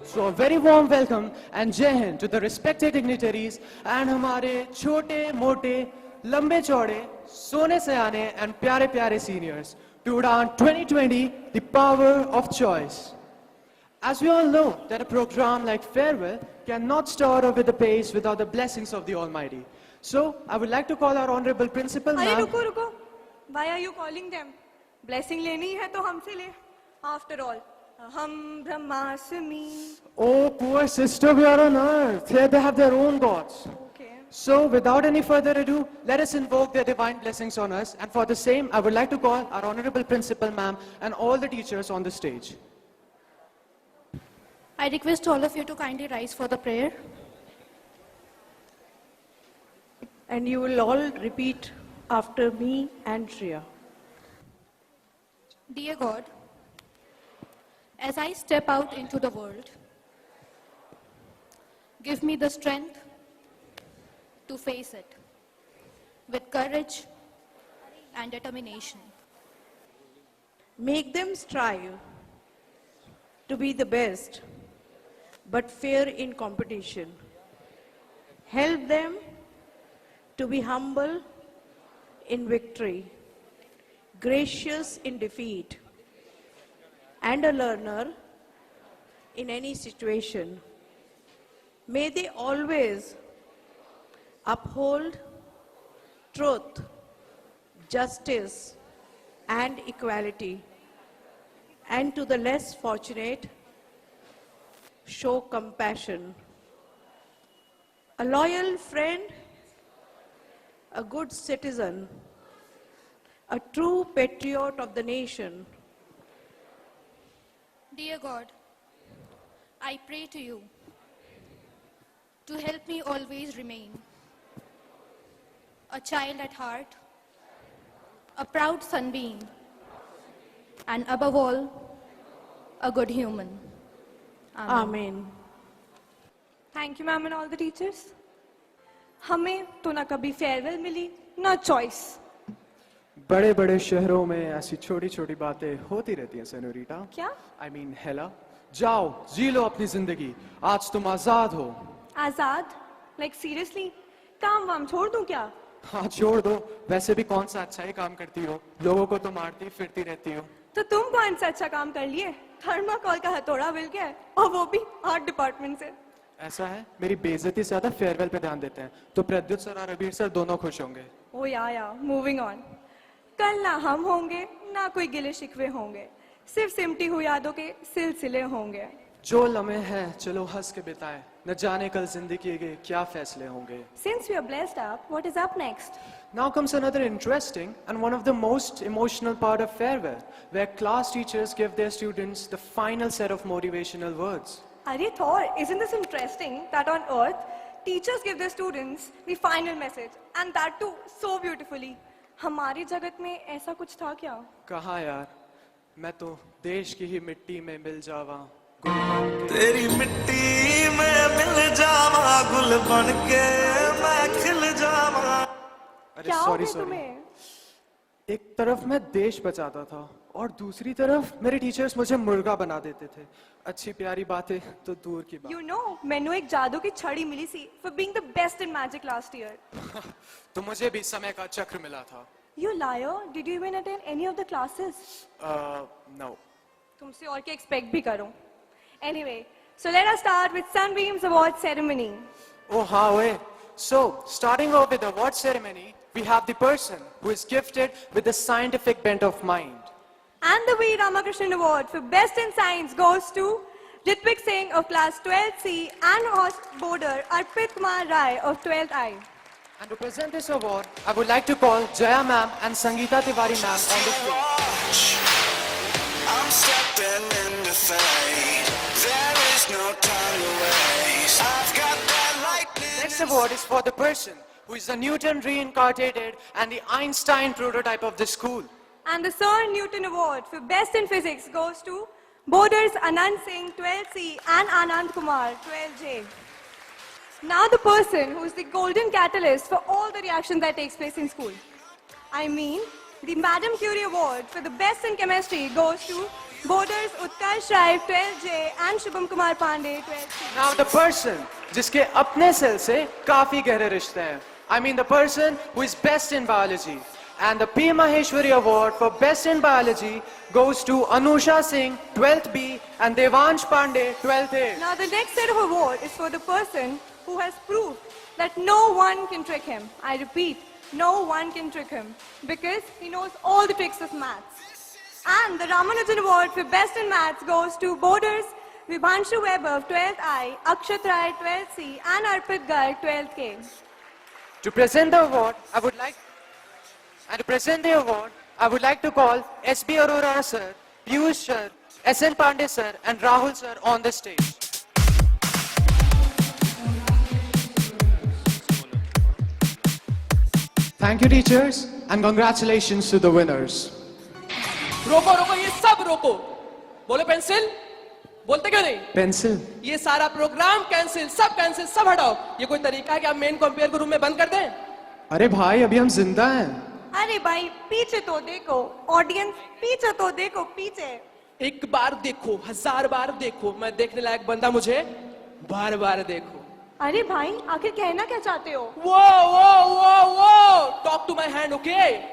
So a very warm welcome and Jai Hind to the respected dignitaries and हमारे छोटे मोटे लंबे चौड़े सोने से आने and प्यारे प्यारे seniors to Udan 2020 the power of choice. As we all know that a program like Farewell cannot start off with the pace without the blessings of the Almighty. So I would like to call our honorable principal अरे ma'am. रुको रुको. Why are you calling them? Blessing लेनी है तो हमसे ले. After all, हम ब्रह्मास्मि. Oh, poor sister, we are on earth. Here they have their own gods. Okay. So, without any further ado, let us invoke their divine blessings on us. And for the same, I would like to call our honorable principal, ma'am, and all the teachers on the stage. I request all of you to kindly rise for the prayer. And you will all repeat after me and Shreya. Dear God, as I step out into the world, give me the strength to face it with courage and determination. Make them strive to be the best, but fair in competition. Help them to be humble in victory, gracious in defeat, and a learner in any situation. May they always uphold truth, justice, and equality, and to the less fortunate, show compassion. A loyal friend, a good citizen, a true patriot of the nation. Dear God, I pray to you to help me always remain a child at heart, a proud sunbeam, and above all, a good human. Amen. Thank you, ma'am, and all the teachers. हमें तो ना कभी farewell मिली ना choice. बड़े बड़े शहरों में ऐसी छोटी छोटी बातें होती रहती हैं सेनोरिटा. क्या? I mean, Hela. जाओ, जी लो अपनी जिंदगी. आज तुम आजाद हो. आजाद? Like seriously? काम वाम छोड़ दूं क्या? हाँ, छोड़ दो. वैसे भी कौन सा अच्छा ही काम करती हो. लोगों को तो मारती फिरती रहती हो. तो तुम कौन सा अच्छा काम कर लिए? थर्माकोल का हथौड़ा मिल गया है, और वो भी आर्ट डिपार्टमेंट से. ऐसा है, मेरी बेइज्जती से ज्यादा फेयरवेल पे ध्यान देते हैं. तो प्रद्युत सर और अबीर सर दोनों खुश होंगे. ओ या मूविंग ऑन. कल ना हम होंगे ना कोई गिले शिकवे होंगे, सिर्फ सिमटी हुई यादों के सिलसिले होंगे. जो लम्हे हैं चलो हंस के बिताएं, न जाने कल जिंदगी के क्या फैसले होंगे. Since we are blessed up, what is up next? Now comes another interesting and one of the most emotional part of farewell, where class teachers give their students the final set of motivational words. Arey Thor, isn't this interesting that on earth, teachers give their students the final message, and that too so beautifully. हमारी जगत में ऐसा कुछ था क्या? कहा यार, मैं तो देश की ही मिट्टी में मिल जावा. तेरी मिट्टी में मिल जावा, गुल बन के मैं खिल जावा. अरे क्या हो सॉरी गया सॉरी. तुम्हें? एक तरफ मैं देश बचाता था और दूसरी तरफ मेरे टीचर्स मुझे मुर्गा बना देते थे. अच्छी प्यारी बातें तो दूर की बात. You know, मैंने एक जादू की छड़ी मिली सी for being the best in magic last year. तो मुझे भी समय का चक्र मिला था. You liar, did you even attend any of the classes? No. तुमसे और क्या expect भी करूं? Anyway, so let us start with Sunbeam's award ceremony. Oh, हाँ ओए. So, starting off with the award ceremony, we have the person who is gifted with the scientific bent of mind. And the V. Ramakrishnan Award for Best in Science goes to Ritwik Singh of Class 12C and host boarder Arpit Kumar Rai of 12th I. And to present this award, I would like to call Jaya ma'am and Sangeeta Tiwari ma'am on the stage. Watch, I'm stepping into fate. There is no time to waste. I've got that lightning. Next award is for the person who is the Newton reincarnated and the Einstein prototype of the school. And the Sir Newton Award for Best in Physics goes to boarders Anand Singh 12C and Anand Kumar 12J. Now the person who is the golden catalyst for all the reaction that takes place in school. I mean, the Madam Curie Award for the Best in Chemistry goes to Boarders Utkarsh Rai, 12J, and Shubham Kumar Pandey, 12C. Now the person जिसके अपने cell से काफी गहरे रिश्ते हैं. I mean the person who is best in biology. And the P. Maheshwari Award for Best in Biology goes to Anusha Singh, 12th B, and Devansh Pandey, 12th A. Now the next set of award is for the person who has proved that no one can trick him. I repeat, no one can trick him because he knows all the tricks of maths. And the Ramanujan Award for Best in Maths goes to Boarders Vibhanshu Webb of 12th I, Akshat Rai, 12th C, and Arpit Garg, 12th K. To present the award, I would like to call S.B. Arora sir, Piyush sir, S.N. Pandey sir, and Rahul sir on the stage. Thank you, teachers, and congratulations to the winners. रोको रोको ये सब रोको. बोले pencil. बोलते क्यों नहीं? Pencil. ये सारा प्रोग्राम कैंसिल, सब हटाओ. ये कोई तरीका है कि आप मेन कंपेयर को रूम में बंद कर दें? अरे भाई, अभी हम जिंदा हैं. अरे भाई पीछे तो देखो, ऑडियंस पीछे तो देखो, पीछे. एक बार देखो, 1000 बार देखो. मैं देखने लायक बंदा, मुझे बार बार देखो. अरे भाई आखिर कहना क्या चाहते हो? वो talk to my hand, okay?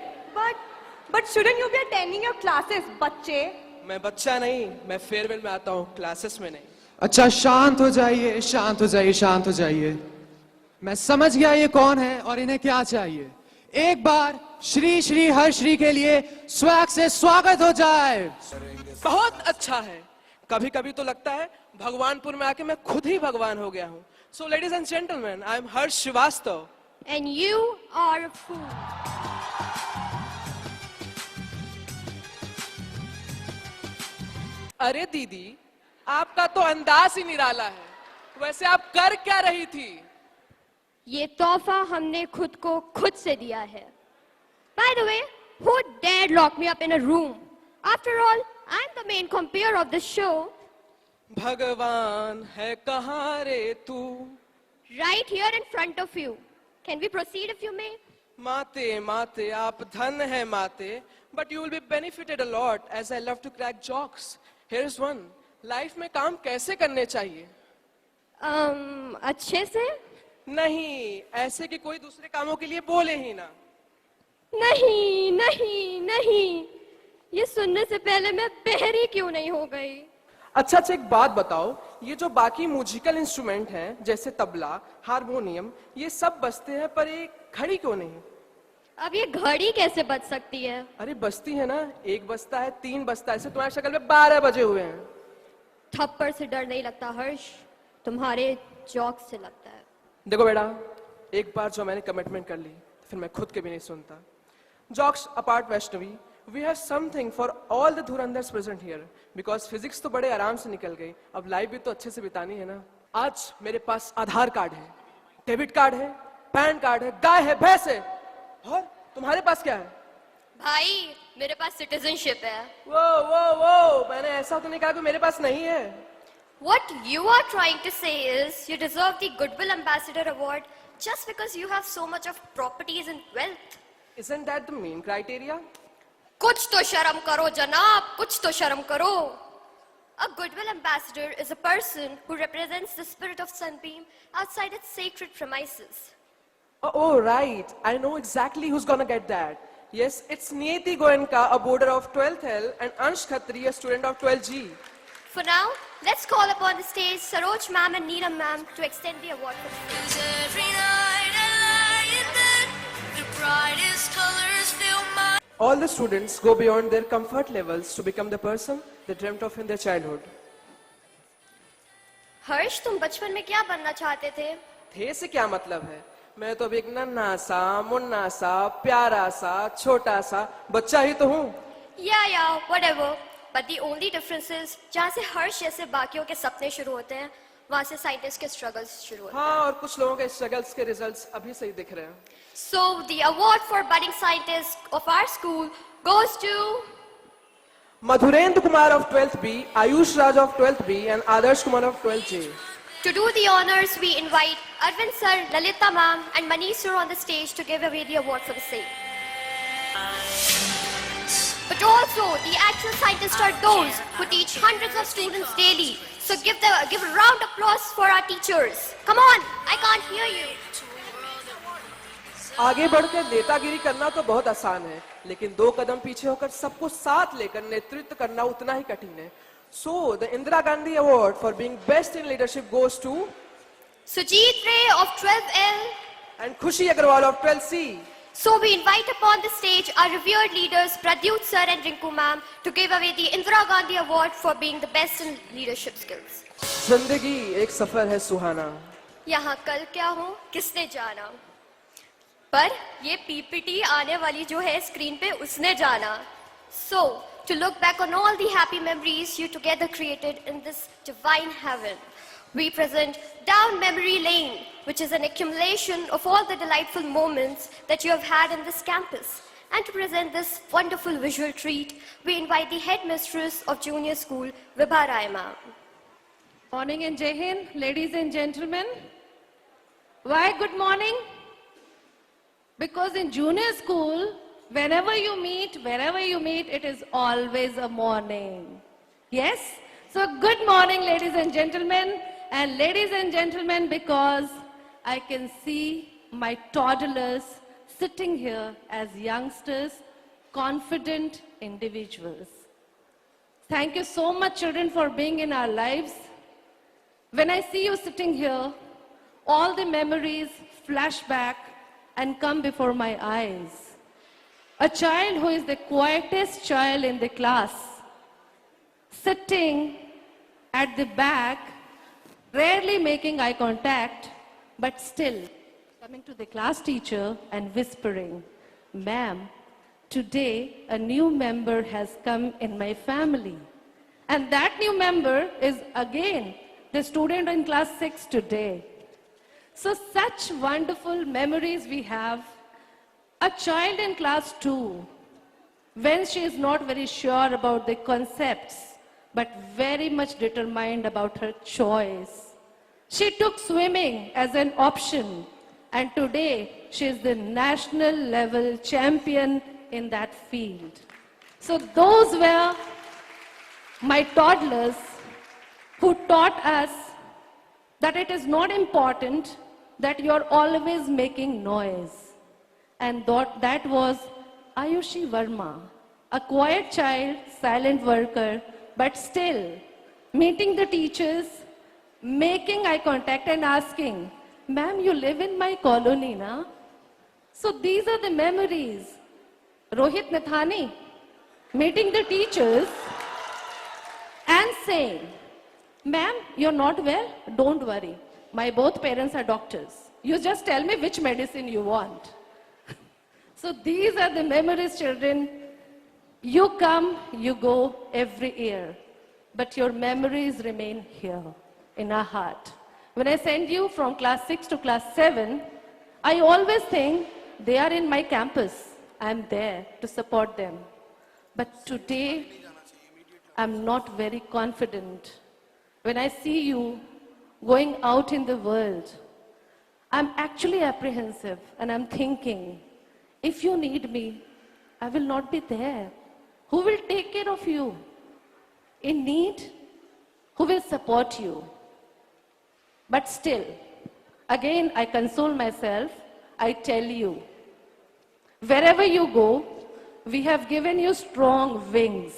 But shouldn't you be attending your classes, बच्चे? मैं बच्चा नहीं, मैं फेयरवेल में आता हूँ, क्लासेस में नहीं. अच्छा, शांत हो जाइए, शांत हो जाइए, शांत हो जाइए. मैं समझ गया ये कौन है और इन्हें क्या चाहिए. एक बार श्री श्री हर श्री के लिए स्वैग से स्वागत हो जाए. बहुत अच्छा है. कभी कभी तो लगता है भगवानपुर में आके मैं खुद ही भगवान हो गया हूँ. So ladies and gentleman, I am Harsh Shrivastava. And you are a fool. अरे दीदी, आपका तो अंदाज ही निराला है. वैसे आप कर क्या रही थी? ये तोहफा हमने खुद को खुद से दिया है. By the way, who dared lock me up in a room? After all, I'm the main compere of the show. भगवान है कहाँ रे तू? Right here in front of you. Can we proceed if you may? माते माते आप धन है माते. But you will be benefited a lot as I love to crack jokes. Here's one. Life में काम कैसे करने चाहिए? अच्छे से? नहीं, ऐसे कि कोई दूसरे कामों के लिए बोले ही ना. नहीं नहीं नहीं, ये सुनने से पहले मैं बहरी क्यों नहीं हो गई? अच्छा, एक बात बताओ, ये जो बाकी म्यूजिकल इंस्ट्रूमेंट हैं जैसे तबला, हारमोनियम, ये सब बजते हैं पर ये घड़ी क्यों नहीं? अब ये घड़ी कैसे बज सकती है? अरे बजती है ना. 1 बजता है, 3 बजता है. ऐसे तुम्हारी शक्ल में 12 बजे हुए हैं. थप्पड़ से डर नहीं लगता हर्ष, तुम्हारे जॉक से लगता है. देखो बेटा, एक बार जो मैंने कमिटमेंट कर ली फिर मैं खुद के भी नहीं सुनता. Jokes apart Vaishnavi, we have something for all the धुरंधर्स प्रेजेंट हियर. बिकॉज फिजिक्स तो बड़े आराम से निकल गई, अब लाइफ भी तो अच्छे से बितानी है ना. आज मेरे पास आधार कार्ड है, डेबिट कार्ड है, पैन कार्ड है, गाय है, भैंस है. और तुम्हारे पास क्या है? भाई मेरे पास सिटीजनशिप है. वो मैंने ऐसा तो नहीं कहा कि मेरे पास नहीं है. What you are trying to say is you deserve the Goodwill Ambassador Award just because you have so much of properties and wealth. Isn't that the main criteria? कुछ तो शर्म करो जनाब, कुछ तो शर्म करो. A Goodwill Ambassador is a person who represents the spirit of Sunbeam outside its sacred premises. Oh, right. I know exactly who's gonna get that. Yes, it's Niyati Goenka, a boarder of 12th L, and Ansh Khatri, a student of 12G. For now, let's call upon the stage Saroj ma'am and Neelam ma'am to extend the award. Every night I lie in bed, the brightest colors fill my. All the students go beyond their comfort levels to become the person they dreamt of in their childhood. हर्ष, तुम बचपन में क्या बनना चाहते थे? थे से क्या मतलब है? मैं तो अभी एक नन्हा सा, मुन्ना सा, प्यारा सा, छोटा सा बच्चा ही तो हूँ. Yeah, whatever. But the only difference is, जहाँ से हर्ष जैसे बाकियों के सपने शुरू होते हैं, वहाँ से साइंटिस्ट के स्ट्रगल्स शुरू होते हैं. हाँ, और कुछ लोगों के स्ट्रगल्स के रिजल्ट्स अभी से ही दिख रहे हैं. So the award for budding scientists of our school goes to Madhurendra Kumar of 12th B, Ayush Raj of 12th B, and Adarsh Kumar of 12th J. To do the honors, we invite Arvind sir, Lalita ma'am, and Manish sir on the stage to give away the award for the same. But also, the actual scientists are those who teach hundreds of students daily. So give a round of applause for our teachers. Come on, I can't hear you. आगे बढ़कर नेतागिरी करना तो बहुत आसान है, लेकिन 2 कदम पीछे होकर सबको साथ लेकर नेतृत्व करना उतना ही कठिन है. So, the Indira Gandhi Award for being best in leadership goes to Sujit Ray of 12L. and Khushi Agarwal of 12C. So we invite upon the stage our revered leaders Pradyut sir and Rinku ma'am to give away the Indira Gandhi Award for being the best in leadership skills. जिंदगी एक सफर है सुहाना. यहाँ कल क्या हो किसने जाना, पर ये पीपीटी आने वाली जो है स्क्रीन पे उसने जाना. So to look back on all the happy memories you together created in this divine heaven, we present Down Memory Lane, which is an accumulation of all the delightful moments that you have had in this campus. And to present this wonderful visual treat, we invite the headmistress of junior school, Vibha Rai ma'am. Morning and Jai Hind, ladies and gentlemen. Why good morning? Because in junior school, wherever you meet, wherever you meet, it is always a morning. Yes? So good morning, ladies and gentlemen. And ladies and gentlemen, because I can see my toddlers sitting here as youngsters, confident individuals. Thank you so much, children, for being in our lives. When I see you sitting here, all the memories flash back and come before my eyes. A child who is the quietest child in the class, sitting at the back, rarely making eye contact, but still coming to the class teacher and whispering, "Ma'am, today a new member has come in my family." And that new member is again the student in class 6 today. So such wonderful memories we have. A child in class 2, when she is not very sure about the concepts, but very much determined about her choice. She took swimming as an option, and today she is the national level champion in that field. So those were my toddlers who taught us that it is not important that you're always making noise. And that was Ayushi Verma, a quiet child, silent worker, but still meeting the teachers, making eye contact and asking, "Ma'am, you live in my colony, na?" So these are the memories. Rohit Nathani, meeting the teachers and saying, "Ma'am, you're not well? Don't worry. My both parents are doctors. You just tell me which medicine you want." So these are the memories, children. You come, you go every year, but your memories remain here in our heart. When I send you from class 6 to class 7, I always think they are in my campus. I'm there to support them. But today, I'm not very confident. When I see you going out in the world, I'm actually apprehensive and I'm thinking, if you need me, I will not be there. Who will take care of you? In need, who will support you? But still, again, I console myself. I tell you, wherever you go, we have given you strong wings.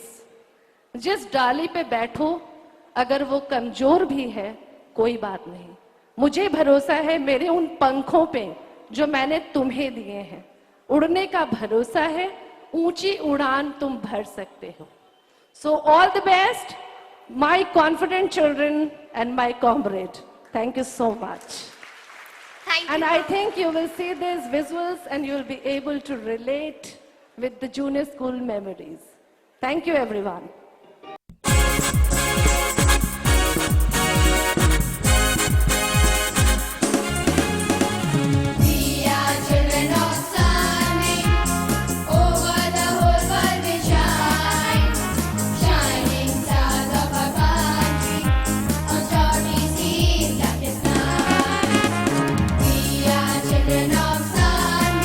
जिस डाली पे बैठो, अगर वो कमजोर भी है, कोई बात नहीं. मुझे भरोसा है मेरे उन पंखों पे जो मैंने तुम्हें दिए हैं. उड़ने का भरोसा है, ऊंची उड़ान तुम भर सकते हो. So all the best, my confident children and my comrade. Thank you so much. Thank you. And I think you will see these visuals and you will be able to relate with the junior school memories. Thank you, everyone. We are children of sun, over the whole world we shine, shining stars of our country, on starry seas that is night. We are children of sun,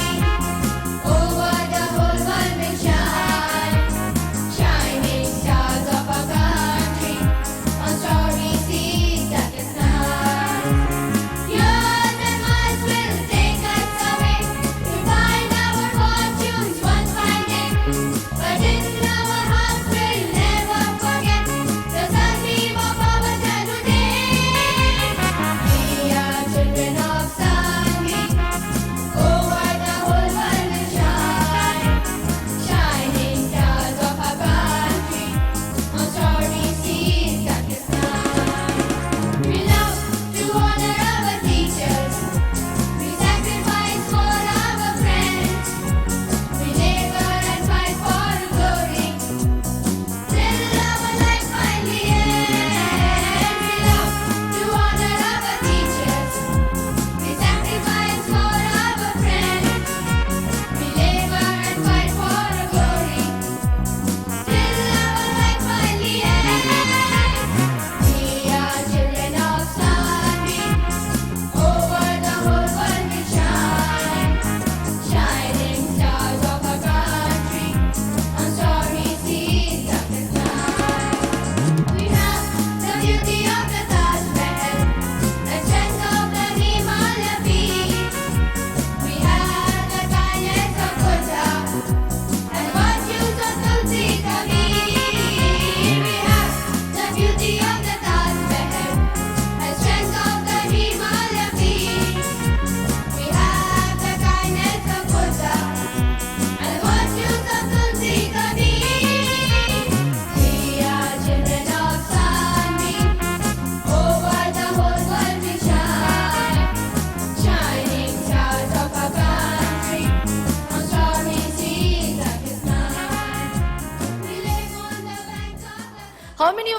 over the whole world we shine,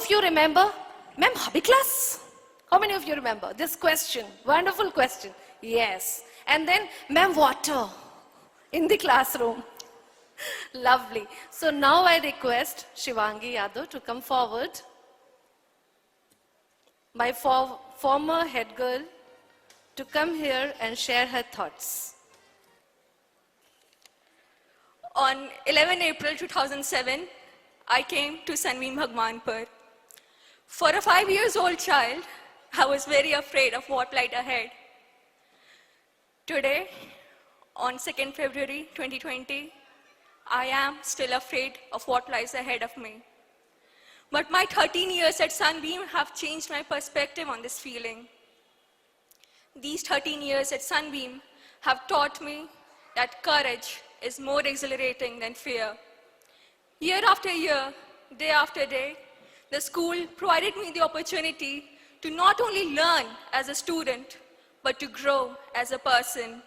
of you remember? Ma'am, hobby class? How many of you remember this question? Wonderful question. Yes. And then, ma'am, water in the classroom. Lovely. So now I request Shivangi Yadav to come forward. My former head girl to come here and share her thoughts. On 11 April 2007, I came to Sunbeam Bhagwanpur. For a 5-year-old child, I was very afraid of what lied ahead. Today, on 2nd February 2020, I am still afraid of what lies ahead of me. But my 13 years at Sunbeam have changed my perspective on this feeling. These 13 years at Sunbeam have taught me that courage is more exhilarating than fear. Year after year, day after day, the school provided me the opportunity to not only learn as a student, but to grow as a person.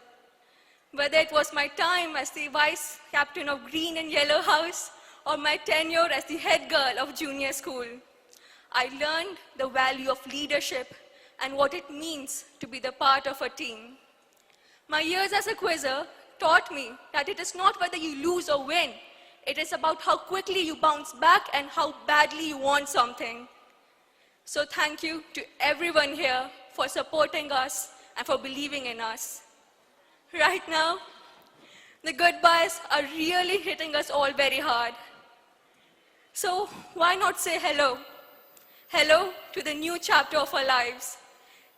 Whether it was my time as the vice captain of Green and Yellow House, or my tenure as the head girl of junior school, I learned the value of leadership and what it means to be the part of a team. My years as a quizzer taught me that it is not whether you lose or win, it is about how quickly you bounce back and how badly you want something. So thank you to everyone here for supporting us and for believing in us. Right now, the goodbyes are really hitting us all very hard. So why not say hello? Hello to the new chapter of our lives,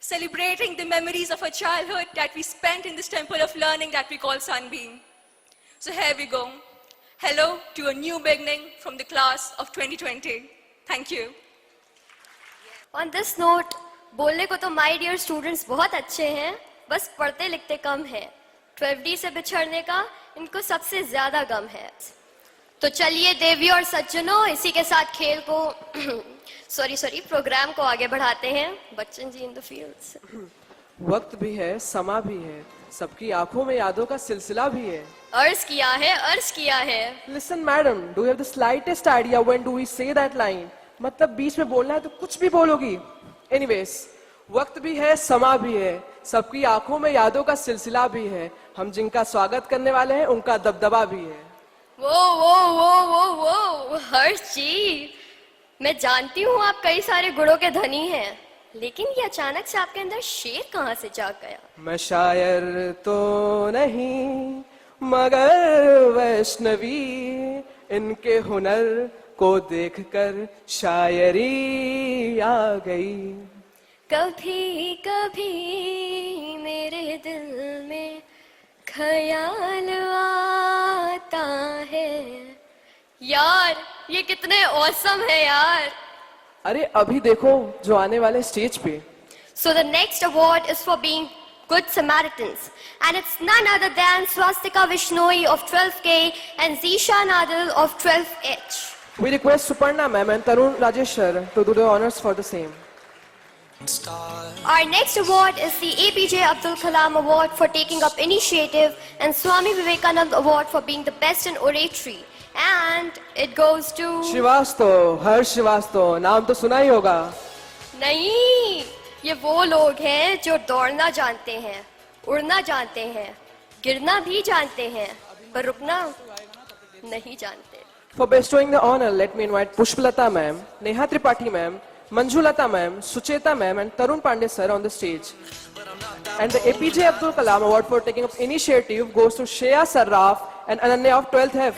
celebrating the memories of our childhood that we spent in this temple of learning that we call Sunbeam. So here we go. Hello to a new beginning from the class of 2020. Thank you. On this note, बोलने को तो my dear students बहुत अच्छे हैं, बस पढ़ते लिखते कम हैं। 12D से बिछड़ने का इनको सबसे ज्यादा गम है। तो चलिए देवी और सज्जनों, इसी के साथ खेल को सॉरी प्रोग्राम को आगे बढ़ाते हैं। Bachchan ji in the fields. वक्त भी है, समा भी है, सबकी आंखों में यादों का सिलसिला भी है। अर्ज किया है। Listen, madam, do you have the slightest idea when do we say that line? मतलब बीच में बोलना है तो कुछ भी बोलोगी। Anyways, वक्त भी है, समा भी है, सबकी आंखों में यादों का सिलसिला भी है। हम जिनका स्वागत करने वाले हैं, उनका दबदबा भी है। वो हर्ष जी, मैं जानती हूँ आप कई सारे गुणों के धनी हैं, लेकिन ये अचानक से आपके अंदर शेर कहाँ से जाग गया? मैं शायर तो नहीं मगर वैष्णवी, इनके हुनर को देखकर शायरी आ गई। कभी कभी मेरे दिल में ख्याल आता है। यार ये कितने औसम है यार। अरे अभी देखो जो आने वाले स्टेज पे। So the next award is for being good Samaritans, and it's none other than Swastika Vishnoi of 12K and Zisha Nadal of 12H. We request Suparna ma'am and Tarun Rajesh sir to do the honors for the same. Our next award is the APJ Abdul Kalam Award for taking up initiative and Swami Vivekanand Award for being the best in oratory. And it goes to... Srivastava, हर्ष श्रीवास्तव, नाम तो सुना ही होगा। नहीं, ये वो लोग हैं जो दौड़ना जानते हैं, उड़ना जानते हैं, गिरना भी जानते हैं, पर रुकना नहीं जानते। For bestowing the honor, let me invite Pushpalata ma'am, Neha Tripathi ma'am, Manjulata ma'am, Sucheta ma'am and Tarun Pandey sir on the stage. And the APJ Abdul Kalam Award for taking up initiative goes to Shreya Sarraf and Ananya of 12th F.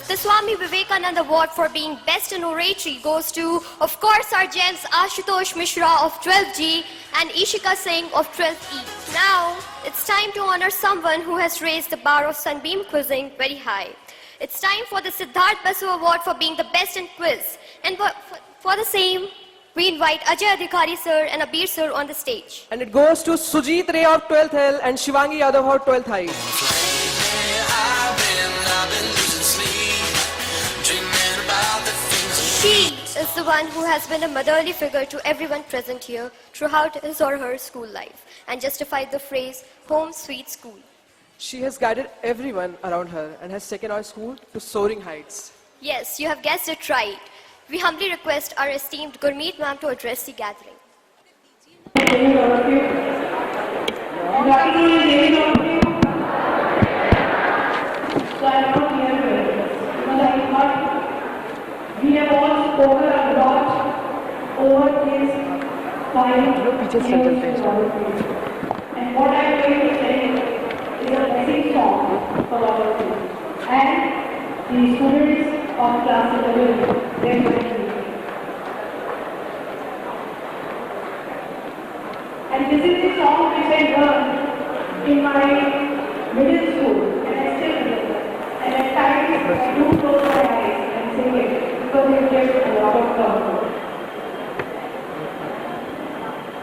The Swami Vivekananda Award for being best in oratory goes to, of course, our gems Ashutosh Mishra of 12G and Ishika Singh of 12E. Now, it's time to honor someone who has raised the bar of Sunbeam quizzing very high. It's time for the Siddharth Basu Award for being the best in quiz. And for the same, we invite Ajay Adhikari sir and Abir sir on the stage. And it goes to Sujit Ray of 12th L and Shivangi Yadav of 12th High. I've been losing sleep, dreaming about the things She is the one who has been a motherly figure to everyone present here throughout his or her school life and justified the phrase, home sweet school. She has guided everyone around her and has taken our school to soaring heights. Yes, you have guessed it right. We humbly request our esteemed Gurmeet ma'am to address the gathering. We have all spoken a lot over these 5 years. And what I'm going to say is a blessing song for all of you. And the students of class 11, definitely. And this is the song which I learned in my middle school, and I still remember. And at times I do close my eyes and sing it because it gives a lot of comfort.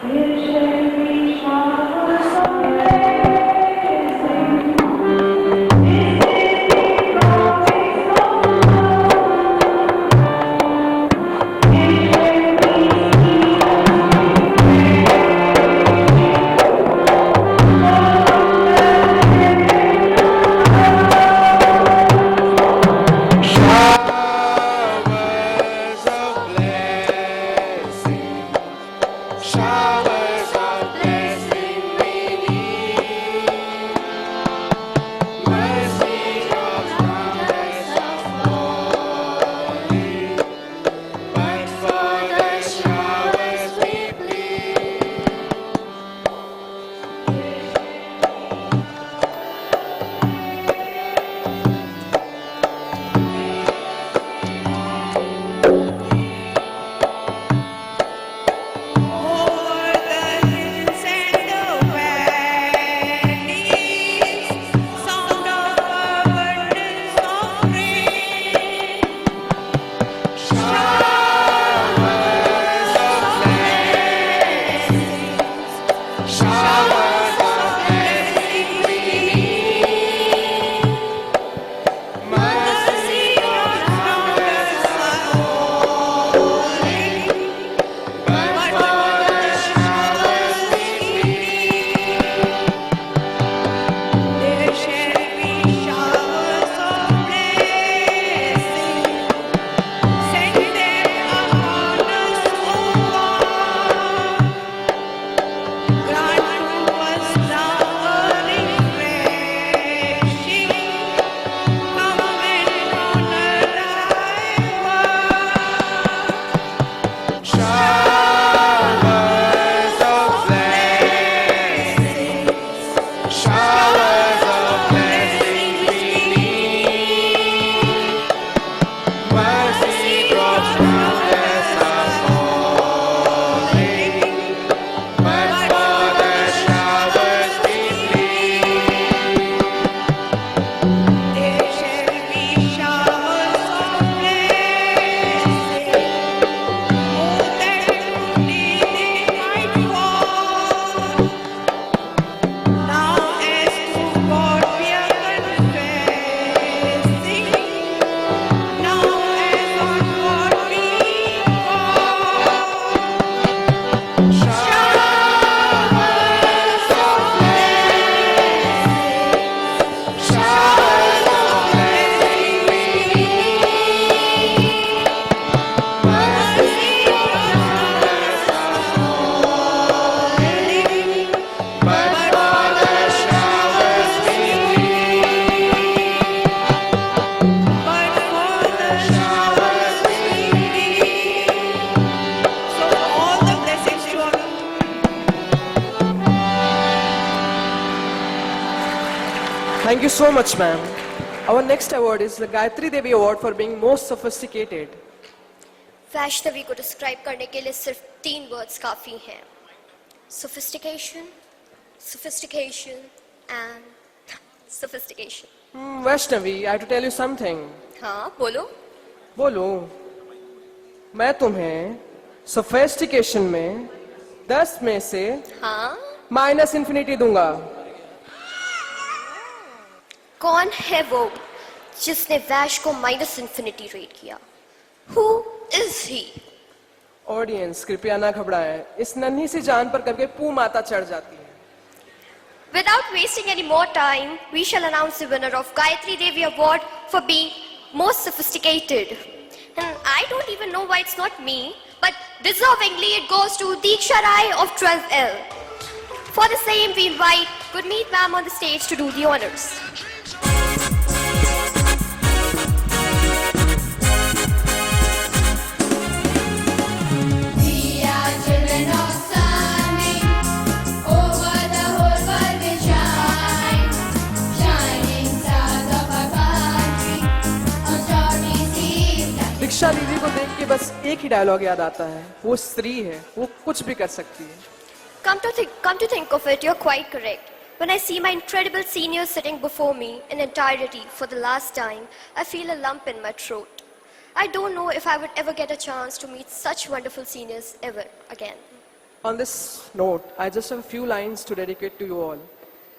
There shall be showers of blessing. This is the promise of love. It shall Showers of blessing we need. Mercy drops showers of falling. But for the showers we plead. over the hills and the valleys, sound of abundance of rain. Showers of blessing. Showers of blessing we need. Mercy drops showers of falling. But for the showers we plead. There shall be showers of blessing, send them upon us, O God. Grant to us now a refreshing, come and honor thy word. Showers of blessing. Showers of blessing we need. Mercy drops showers are falling. But for the showers we plead. There shall be showers of blessing, oh that truly they might fall. Now as to God we are confessing, now as on God we call. Showers of blessing. Showers of blessing we need. Mercy drops showers are falling. But for the showers we plead. But for the showers we need. So all the blessings to all. Thank you so much, ma'am. Our next award is the Gayatri Devi Award for being most sophisticated. Vaishnavi को describe करने के लिए सिर्फ 3 words काफी हैं. Sophistication, sophistication and sophistication. Vaishnavi, I have to tell you something. हाँ बोलो. बोलो, मैं तुम्हें sophistication में 10 में से हाँ -infinity दूंगा. कौन है वो जिसने वैश को -infinity रेट किया? Who is he? ऑडियंस कृपया ना घबराएं. इस नन्ही सी जान पर कभी पू माता चढ़ जाती है. Without wasting any more time, we shall announce the winner of Gayatri Devi Award for being most sophisticated. And I don't even know why it's not me, but deservingly it goes to Diksha Rai of 12L. For the same, we invite Gurmeet ma'am on the stage to do the honors. We are children of sun, over the whole world we shine, shining stars of our country, on starry seas. दीक्षा दीदी को देख के बस एक ही dialogue याद आता है, वो स्त्री है, वो कुछ भी कर सकती है. Come to think of it, you're quite correct. When I see my incredible seniors sitting before me in entirety for the last time, I feel a lump in my throat. I don't know if I would ever get a chance to meet such wonderful seniors ever again. On this note, I just have a few lines to dedicate to you all.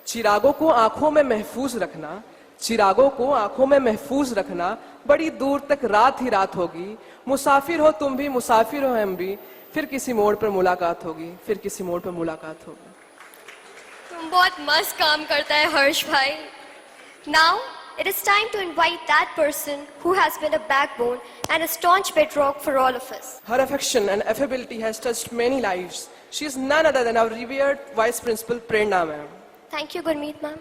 चिरागों को आंखों में महफूज रखना, चिरागों को आंखों में महफूज रखना, बड़ी दूर तक रात ही रात होगी. मुसाफिर हो तुम भी, मुसाफिर हो हम भी, फिर किसी मोड़ पर मुलाकात होगी, फिर किसी मोड़ पर मुलाकात होगी. तुम बहुत मस्त काम करता है हर्ष भाई. Now it is time to invite that person who has been a backbone and a staunch bedrock for all of us. Her affection and affability has touched many lives. She is none other than our revered Vice Principal Prerna ma'am. Thank you, Gurmeet ma'am.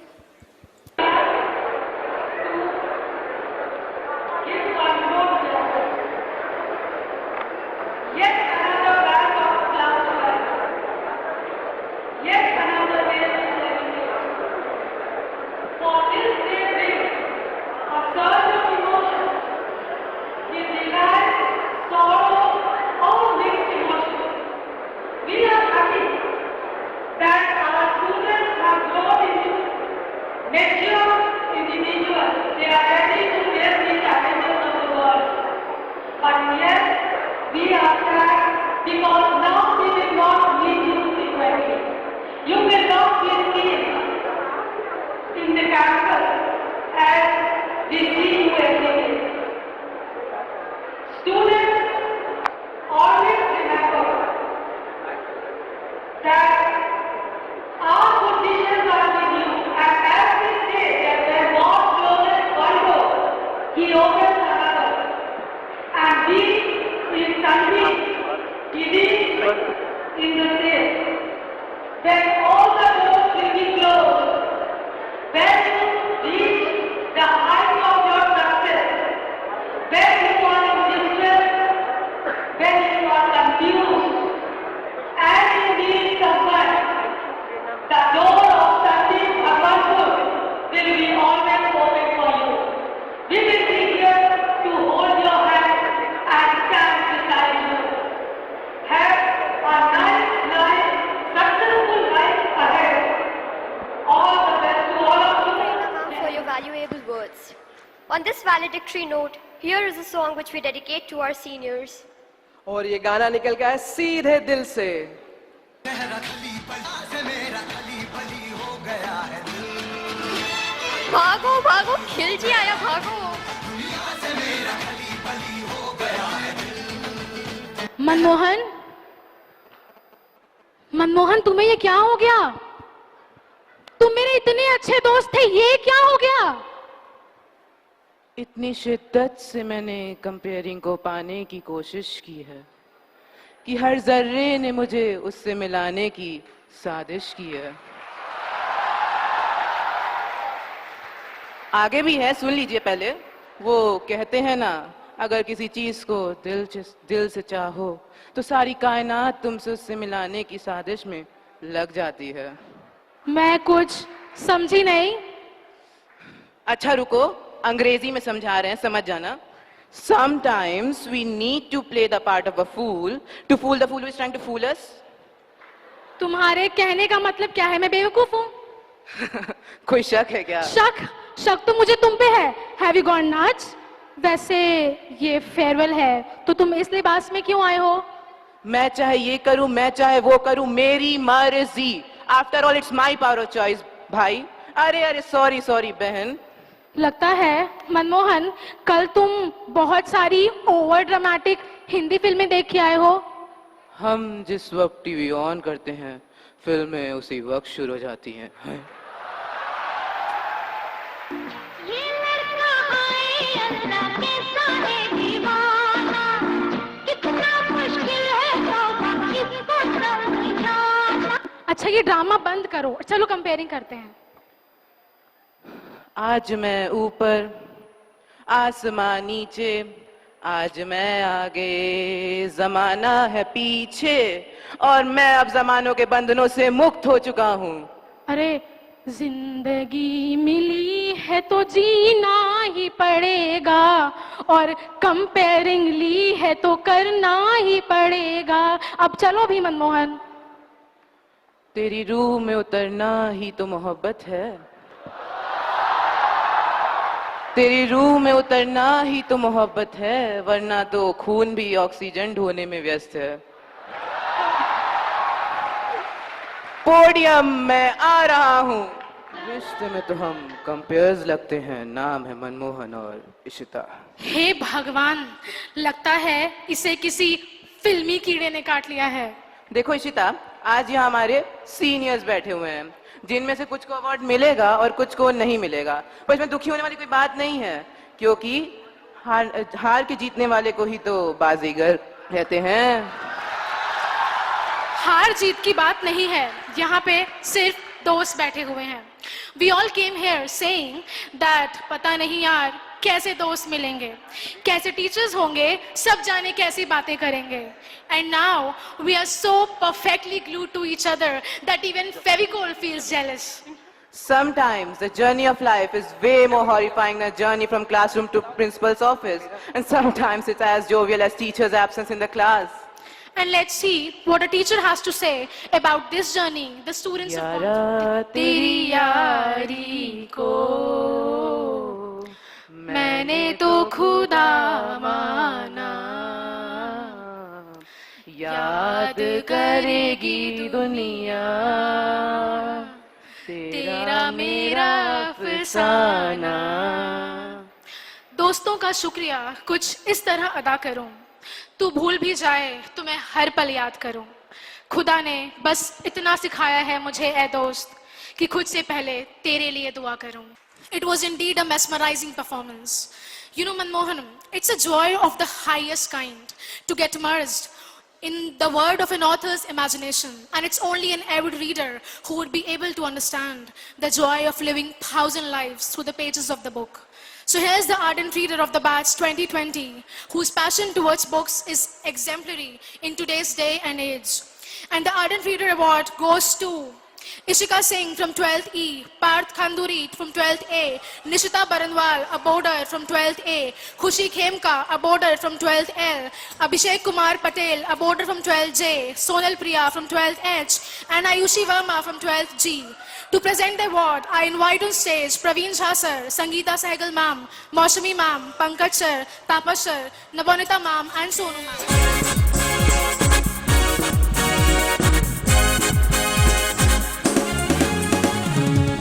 Yet another bag of flowers, yet another day of celebration. For this day brings a surge of emotions, with delight, sorrow, all mixed emotions. We are happy that our students have grown into mature individuals. They are ready to face the challenges of the world. But yes, we are sad because now we will not meet you frequently. You will not be seen in the campus as we see you every day. Students, always remember that our positions are with you, and as we say that where God closes one door, He opens another. And we in Sandeep, believe in the same. When all the doors will be closed, when you reach the height of your success, when you are in distress, when you are confused, and you need someone, the door of Sandeep Bhaganpur will be always open for you. We will be here to hold your hand and stand beside you. Have a nice life, successful life ahead. All the best to all of you. Prerna ma'am, for your valuable words. On this valedictory note, here is a song which we dedicate to our seniors. और ये गाना निकल गया है सीधे दिल से. भागो भागो खिलजी आया भागो. मनमोहन, मनमोहन तुम्हें ये क्या हो गया? तुम मेरे इतने अच्छे दोस्त थे, ये क्या हो गया? इतनी शिद्दत से मैंने कंपेयरिंग को पाने की कोशिश की है कि हर जर्रे ने मुझे उससे मिलाने की साजिश की है. आगे भी है, सुन लीजिए पहले. वो कहते हैं ना, अगर किसी चीज को दिल से चाहो तो सारी कायनात तुमसे उससे मिलाने की साजिश में लग जाती है. मैं कुछ समझी नहीं. अच्छा रुको, अंग्रेजी में समझा रहे हैं, समझ जाना. Sometimes we need to play the part of a fool to fool the fool who is trying to fool us. तुम्हारे कहने का मतलब क्या है? मैं बेवकूफ हूँ? कोई शक है क्या? शक तो मुझे तुम पे है. Have you gone nuts? वैसे ये फेयरवेल है तो तुम इस लिबास में क्यों आए हो? मैं चाहे ये करूं, मैं चाहे वो करूं, मेरी मर्जी. After all it's my power of choice भाई. अरे सॉरी बहन. लगता है मनमोहन, कल तुम बहुत सारी ओवर ड्रामेटिक हिंदी फिल्में देख के आए हो. हम जिस वक्त टीवी ऑन करते हैं, फिल्में उसी वक्त शुरू हो जाती हैं. ये लड़का है अल्लाह के सारे दीवाना. अच्छा ये ड्रामा बंद करो, चलो कंपेयरिंग करते हैं। आज मैं ऊपर, आसमां नीचे, आज मैं आगे, जमाना है पीछे, और मैं अब जमानों के बंधनों से मुक्त हो चुका हूँ। अरे जिंदगी मिली है तो जीना ही पड़ेगा, और कंपेयरिंग ली है तो करना ही पड़ेगा। अब चलो भी मनमोहन। तेरी रूह में उतरना ही तो मोहब्बत है, तेरी रूह में उतरना ही तो मोहब्बत है, वरना तो खून भी ऑक्सीजन ढोने में व्यस्त है। पोडियम में आ रहा हूँ। रिश्ते में तो हम कंपेयर्स लगते हैं, नाम है मनमोहन और इशिता। हे भगवान, लगता है इसे किसी फिल्मी कीड़े ने काट लिया है। देखो इशिता, आज यहाँ हमारे सीनियर्स बैठे हुए हैं, जिनमें से कुछ को अवार्ड मिलेगा और कुछ को नहीं मिलेगा। पर इसमें दुखी होने वाली कोई बात नहीं है, क्योंकि हार के जीतने वाले को ही तो बाजीगर कहते हैं। हार जीत की बात नहीं है, यहाँ पे सिर्फ दोस्त बैठे हुए हैं। We all came here saying that पता नहीं यार कैसे दोस्त मिलेंगे, कैसे टीचर्स होंगे, सब जाने कैसी बातें करेंगे। And now we are so perfectly glued to each other that even Fevicol feels jealous. Sometimes the journey of life is way more horrifying than a journey from classroom to principal's office, and sometimes it's as jovial as teacher's absence in the class. And let's see what a teacher has to say about this journey. The students have यारा तेरी यारी को मैंने तो खुदा माना, याद करेगी दुनिया तेरा मेरा अफसाना। दोस्तों का शुक्रिया कुछ इस तरह अदा करूं, तू भूल भी जाए तो मैं हर पल याद करूं। खुदा ने बस इतना सिखाया है मुझे ए दोस्त, कि खुद से पहले तेरे लिए दुआ करूं। It was indeed a mesmerizing performance. You know, Manmohan, it's a joy of the highest kind to get immersed in the word of an author's imagination, and it's only an avid reader who would be able to understand the joy of living 1,000 lives through the pages of the book. So here's the ardent reader of the batch 2020, whose passion towards books is exemplary in today's day and age. And the ardent reader award goes to Ishika Singh from 12th E, Parth Khanduri from 12th A, Nishita Baranwal, a boarder from 12th A, Khushi Khemka, a boarder from 12th L, Abhishek Kumar Patel, a boarder from 12th J, Sonal Priya from 12th H, and Ayushi Verma from 12th G. To present the award, I invite on stage Praveen Jha sir, Sangeeta Sehgal ma'am, Maushami ma'am, Pankaj sir, Tapas sir, Nabonita ma'am, and Sonu ma'am.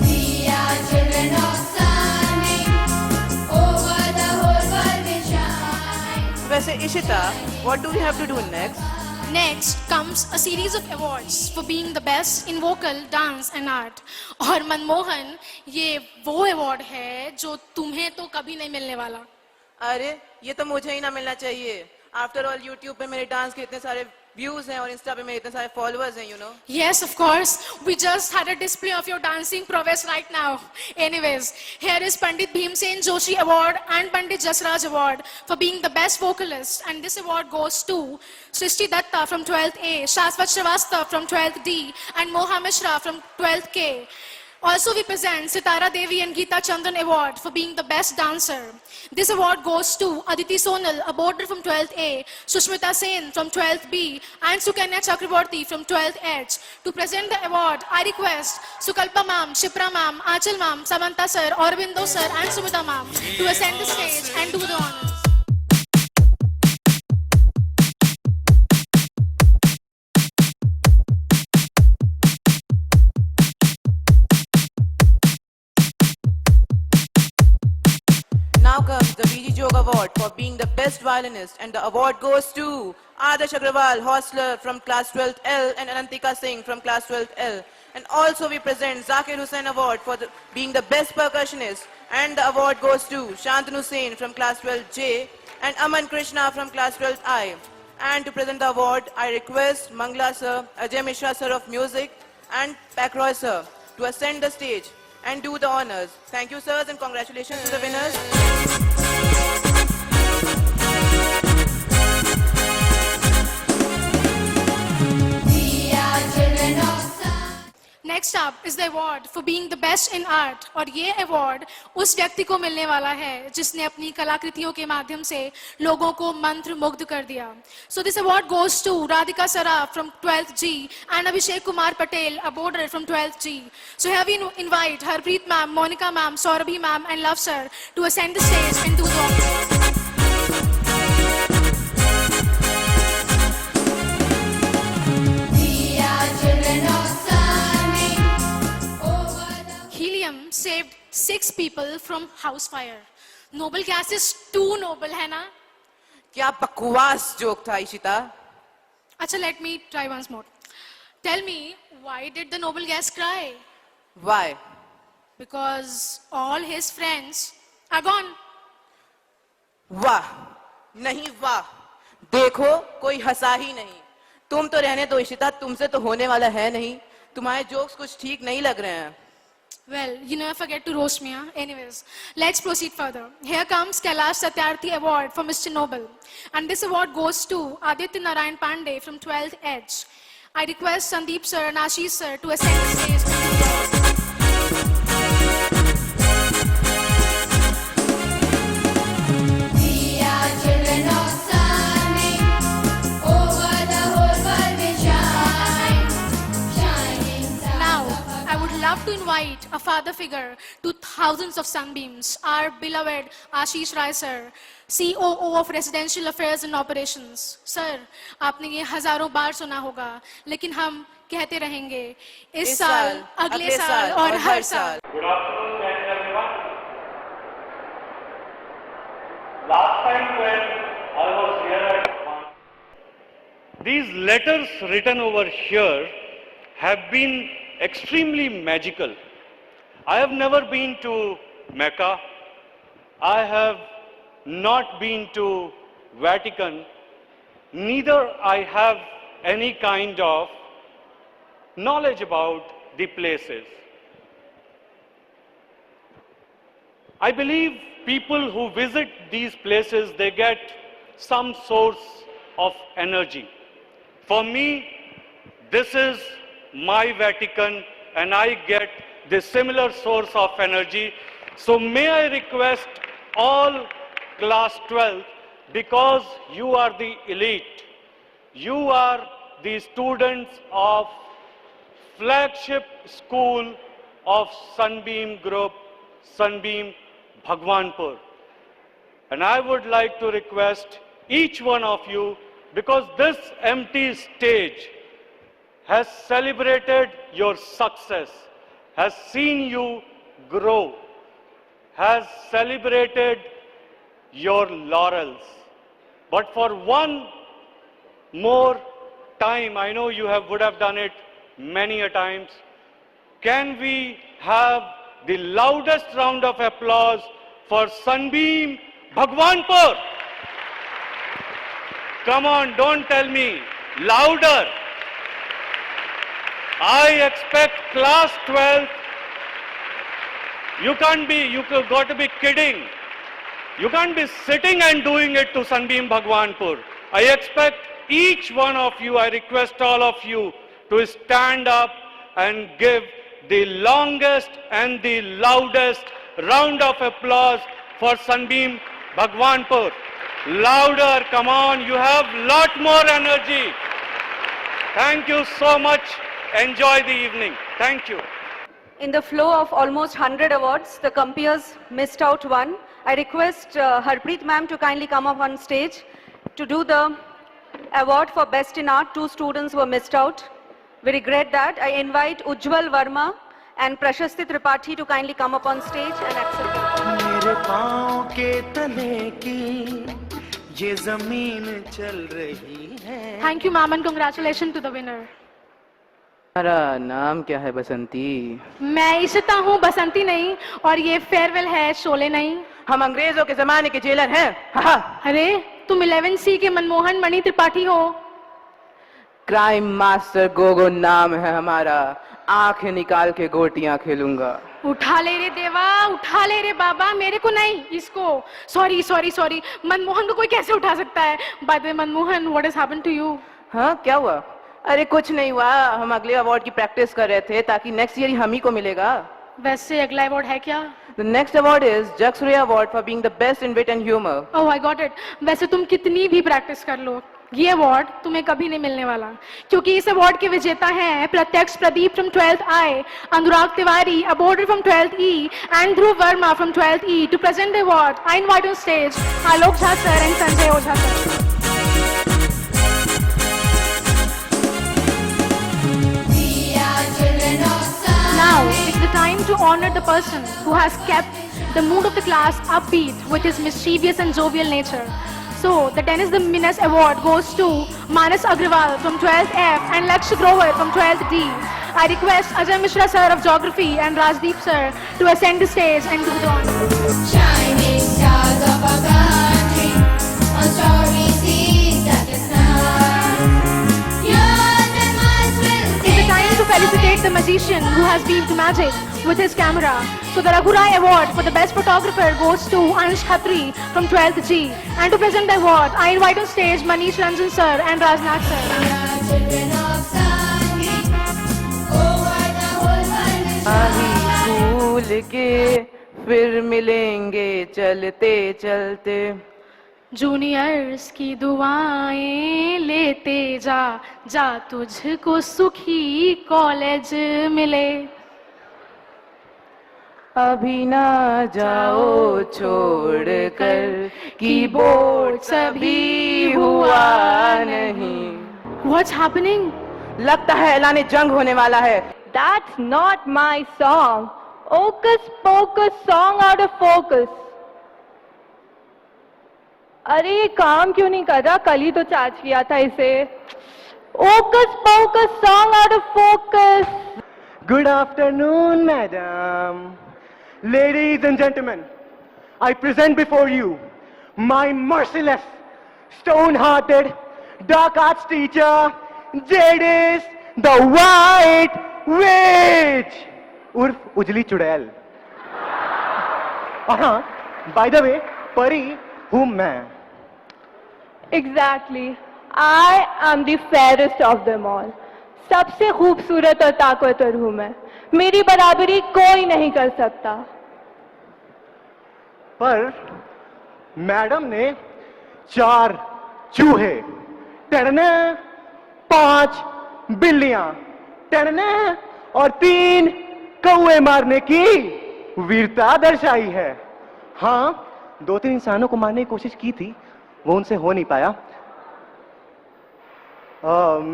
We are children of sun, over the whole world we shine. वैसे Ishita, what do we have to do next? Next comes a series of awards for being the best in vocal, dance and art. और मनमोहन, ये वो award है जो तुम्हें तो कभी नहीं मिलने वाला। अरे ये तो मुझे ही ना मिलना चाहिए। आफ्टर ऑल यूट्यूब पे मेरे डांस के इतने सारे व्यूज हैं और इंस्टा पे मेरे इतने सारे फॉलोअर्स हैं, you know. Yes, of course. We just had a display of your dancing prowess right now. Anyways, here is Pandit Bhimsen Joshi Award and Pandit Jasraj Award for being the best vocalist. And this award goes to Srishti Datta from 12th A, Shashwat Srivastav from 12th D, and Moha Mishra from 12th K. Also, we present Sitara Devi and Geeta Chandran Award for being the best dancer. This award goes to Aditi Sonal, a boarder from 12th A, Sushmita Sen from 12th B, and Sukanya Chakraborty from 12th H. To present the award, I request Sukalpa ma'am, Shipra ma'am, Achal ma'am, Samantha sir, Aurobindo sir, and Sumita ma'am to ascend the stage and do the honors. Now comes the VG Jog Award for being the best violinist, and the award goes to Adarsh Agrawal, hostler from class 12th L, and Anantika Singh from class 12th L. And also we present Zakir Hussain Award for being the best percussionist, and the award goes to Shantanu Sen from class 12th J, and Aman Krishna from class 12th I. And to present the award, I request Mangla sir, Ajay Mishra sir of music, and Pacroy sir to ascend the stage and do the honors. Thank you, sirs, and congratulations to the winners. We are children of sun. Next up is the award for being the best in art और ये award उस व्यक्ति को मिलने वाला है जिसने अपनी कलाकृतियों के माध्यम से लोगों को मंत्र मुग्ध कर दिया. So this award goes to Radhika Saraf from 12th G and Abhishek Kumar Patel, a boarder from 12th G. So here we invite Harpreet ma'am, Monica ma'am, Saurabhi ma'am and Love sir to ascend the stage and do the honors. We are children of sun. Over the Helium saved 6 people from house fire. Noble gas is too noble, है ना? क्या बकवास joke था Ishita. Acha, let me try once more. Tell me, why did the noble gas cry? Why? Because all his friends are gone. वाह नहीं वाह, देखो कोई हंसा ही नहीं. तुम तो रहने दो इशिता, तुमसे तो होने वाला है नहीं. तुम्हारे जोक्स कुछ ठीक नहीं लग रहे हैं. Well, you never forget to roast me, huh? Anyways, let's proceed further. Here comes Kailash Satyarthi Award for Mr. Noble. And this award goes to Aditya Narayan Pandey from 12th Edge. I request Sandeep sir and Ashish sir to ascend the stage. To do the We are children of sun. Over the whole world we shine. Shining stars. Now, I would love to invite a father figure to thousands of sunbeams, our beloved Ashish Rai sir, COO of Residential Affairs and Operations. Sir, आपने ये हजारों बार सुना होगा, लेकिन हम कहते रहेंगे इस साल, अगले साल और हर साल. Good afternoon, everyone. Last time when I was here at these letters written over here have been extremely magical. I have never been to Mecca. I have not been to Vatican. Neither I have any kind of knowledge about the places. I believe people who visit these places, they get some source of energy. For me, this is my Vatican and I get the similar source of energy. So may I request all class 12, because you are the elite, you are the students of flagship school of Sunbeam Group, Sunbeam Bhagwanpur. And I would like to request each one of you, because this empty stage has celebrated your success, has seen you grow, has celebrated your laurels. But for one more time, I know you would have done it many a times, can we have the loudest round of applause for Sunbeam Bhagwanpur? Come on, don't tell me, louder. I expect class 12, you got to be kidding. You can't be sitting and doing it to Sunbeam Bhagwanpur. I expect each one of you, I request all of you to stand up and give the longest and the loudest round of applause for Sunbeam Bhagwanpur. Louder, come on, you have lot more energy. Thank you so much. Enjoy the evening. Thank you. In the flow of almost 100 awards, the compeers missed out one. I request Harpreet ma'am to kindly come up on stage to do the award for Best in Art. 2 students were missed out. We regret that. I invite Ujjwal Verma and Prashasti Tripathi to kindly come up on stage and accept the मेरे पाँव के तले की ये ज़मीन चल रही है. Thank you, ma'am, and congratulations to the winner. तुम्हारा नाम क्या है बसंती? मैं इशिता हूँ, बसंती नहीं, और ये फेयरवेल है, शोले नहीं. हम अंग्रेजों के जमाने के जेलर हैं. हाँ. अरे तुम 11C के मनमोहन मणि त्रिपाठी हो. क्राइम मास्टर गोगो नाम है हमारा, आंखें निकाल के गोटियां खेलूंगा। उठा ले रे देवा, उठा ले रे बाबा, मेरे को नहीं, इसको। सॉरी सॉरी सॉरी, मनमोहन को कोई कैसे उठा सकता है? By the way Manmohan, what has happened to you? हाँ, क्या हुआ? अरे कुछ नहीं हुआ, हम अगले अवार्ड की प्रैक्टिस कर रहे थे ताकि नेक्स्ट ईयर हम ही को मिलेगा। वैसे अगला अवार्ड है क्या? The next award is Jug Surya Award for being the best in wit and humor. Oh I got it. वैसे तुम कितनी भी प्रैक्टिस कर लो, ये अवार्ड तुम्हें कभी नहीं मिलने वाला, क्योंकि इस अवार्ड के विजेता हैं प्रत्यक्ष Pradeep from 12th I, Anurag Tiwari, a boarder from 12th E, and Dhruv Verma from 12th E. To present the award, I invite on stage Alok Jha sir and Sanjay Ojha sir. We are children of sun. Now it's the time to honor the person who has kept the mood of the class upbeat with his mischievous and jovial nature. So, the Dennis the Menace Award goes to Manas Agrawal from 12th F and Lakshya Grover from 12th D. I request Ajay Mishra sir of Geography and Rajdeep sir to ascend the stage and do the honors. Shining stars of our country on starry seas that is now. Yours and mine will It's the time to felicitate the magician who has beamed magic with his camera. So the Raghurai Award for the best photographer goes to Ansh Khatri from 12th G. And to present the award, I invite on stage Manish Ranjan sir and Rajnath sir. We are children of sun. Over the whole world we आही shine. भूल के फिर मिलेंगे चलते चलते। Juniors की दुआएं लेते जा, जा तुझको सुखी कॉलेज मिले। अभी ना जाओ छोड़ कर कीबोर्ड अभी हुआ नहीं। What's happening? लगता है ऐलान जंग होने वाला है। That's not my song. Hocus pocus song out of focus. अरे ये काम क्यों नहीं कर रहा? कल ही तो चार्ज किया था इसे। Hocus pocus song out of focus. Good afternoon, madam. Ladies and gentlemen, I present before you my merciless, stone-hearted, dark arts teacher, Jadis, the White Witch, उर्फ उजली चुड़ैल। और हाँ, by the way, परी हूँ मैं। Exactly. I am the fairest of them all. सबसे खूबसूरत और ताकतवर हूँ मैं। मेरी बराबरी कोई नहीं कर सकता। पर मैडम ने 4 चूहे टड़ने, 5 बिल्लियां टड़ने और 3 कौवे मारने की वीरता दर्शाई है। हाँ, 2-3 इंसानों को मारने की कोशिश की थी, वो उनसे हो नहीं पाया।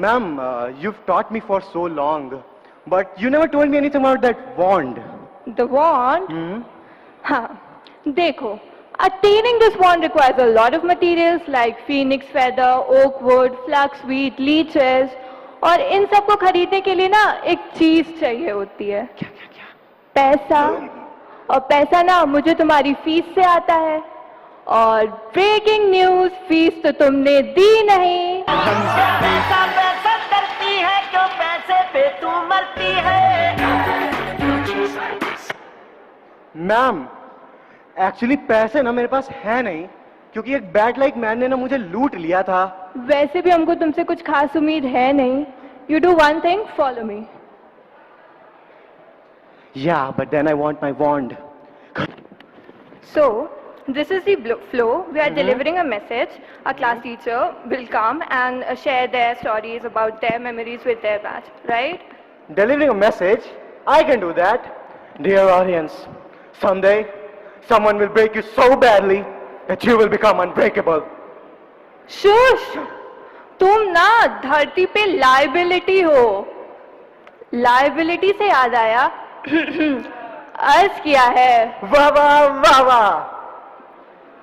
Ma'am, you've taught me for so long, but you never told me anything about that wand. The wand? हाँ, देखो, attaining this wand requires a lot of materials like phoenix feather, oak wood, flax wheat, leeches, और इन सब को खरीदने के लिए ना एक चीज चाहिए होती है। क्या क्या क्या? पैसा। और पैसा ना मुझे तुम्हारी फीस से आता है। और ब्रेकिंग न्यूज, फीस तो तुमने दी नहीं। पैसा पैसा करती है, क्यों पैसे पे तू मरती है? मैम, एक्चुअली पैसे ना मेरे पास है नहीं, क्योंकि एक बैड लाइक मैन ने ना मुझे लूट लिया था। वैसे भी हमको तुमसे कुछ खास उम्मीद है नहीं। You do one thing, follow me. Yeah, but then I want my wand. So, this is the flow. We are delivering a message. Our class teacher will come and share their stories about their memories with their batch, right? Delivering a message? I can do that. Dear audience, someday someone will break you so badly that you will become unbreakable. Shush! तुम ना धरती पे liability हो। Liability से याद आया, अर्ज किया है। वाह वाह वाह वाह।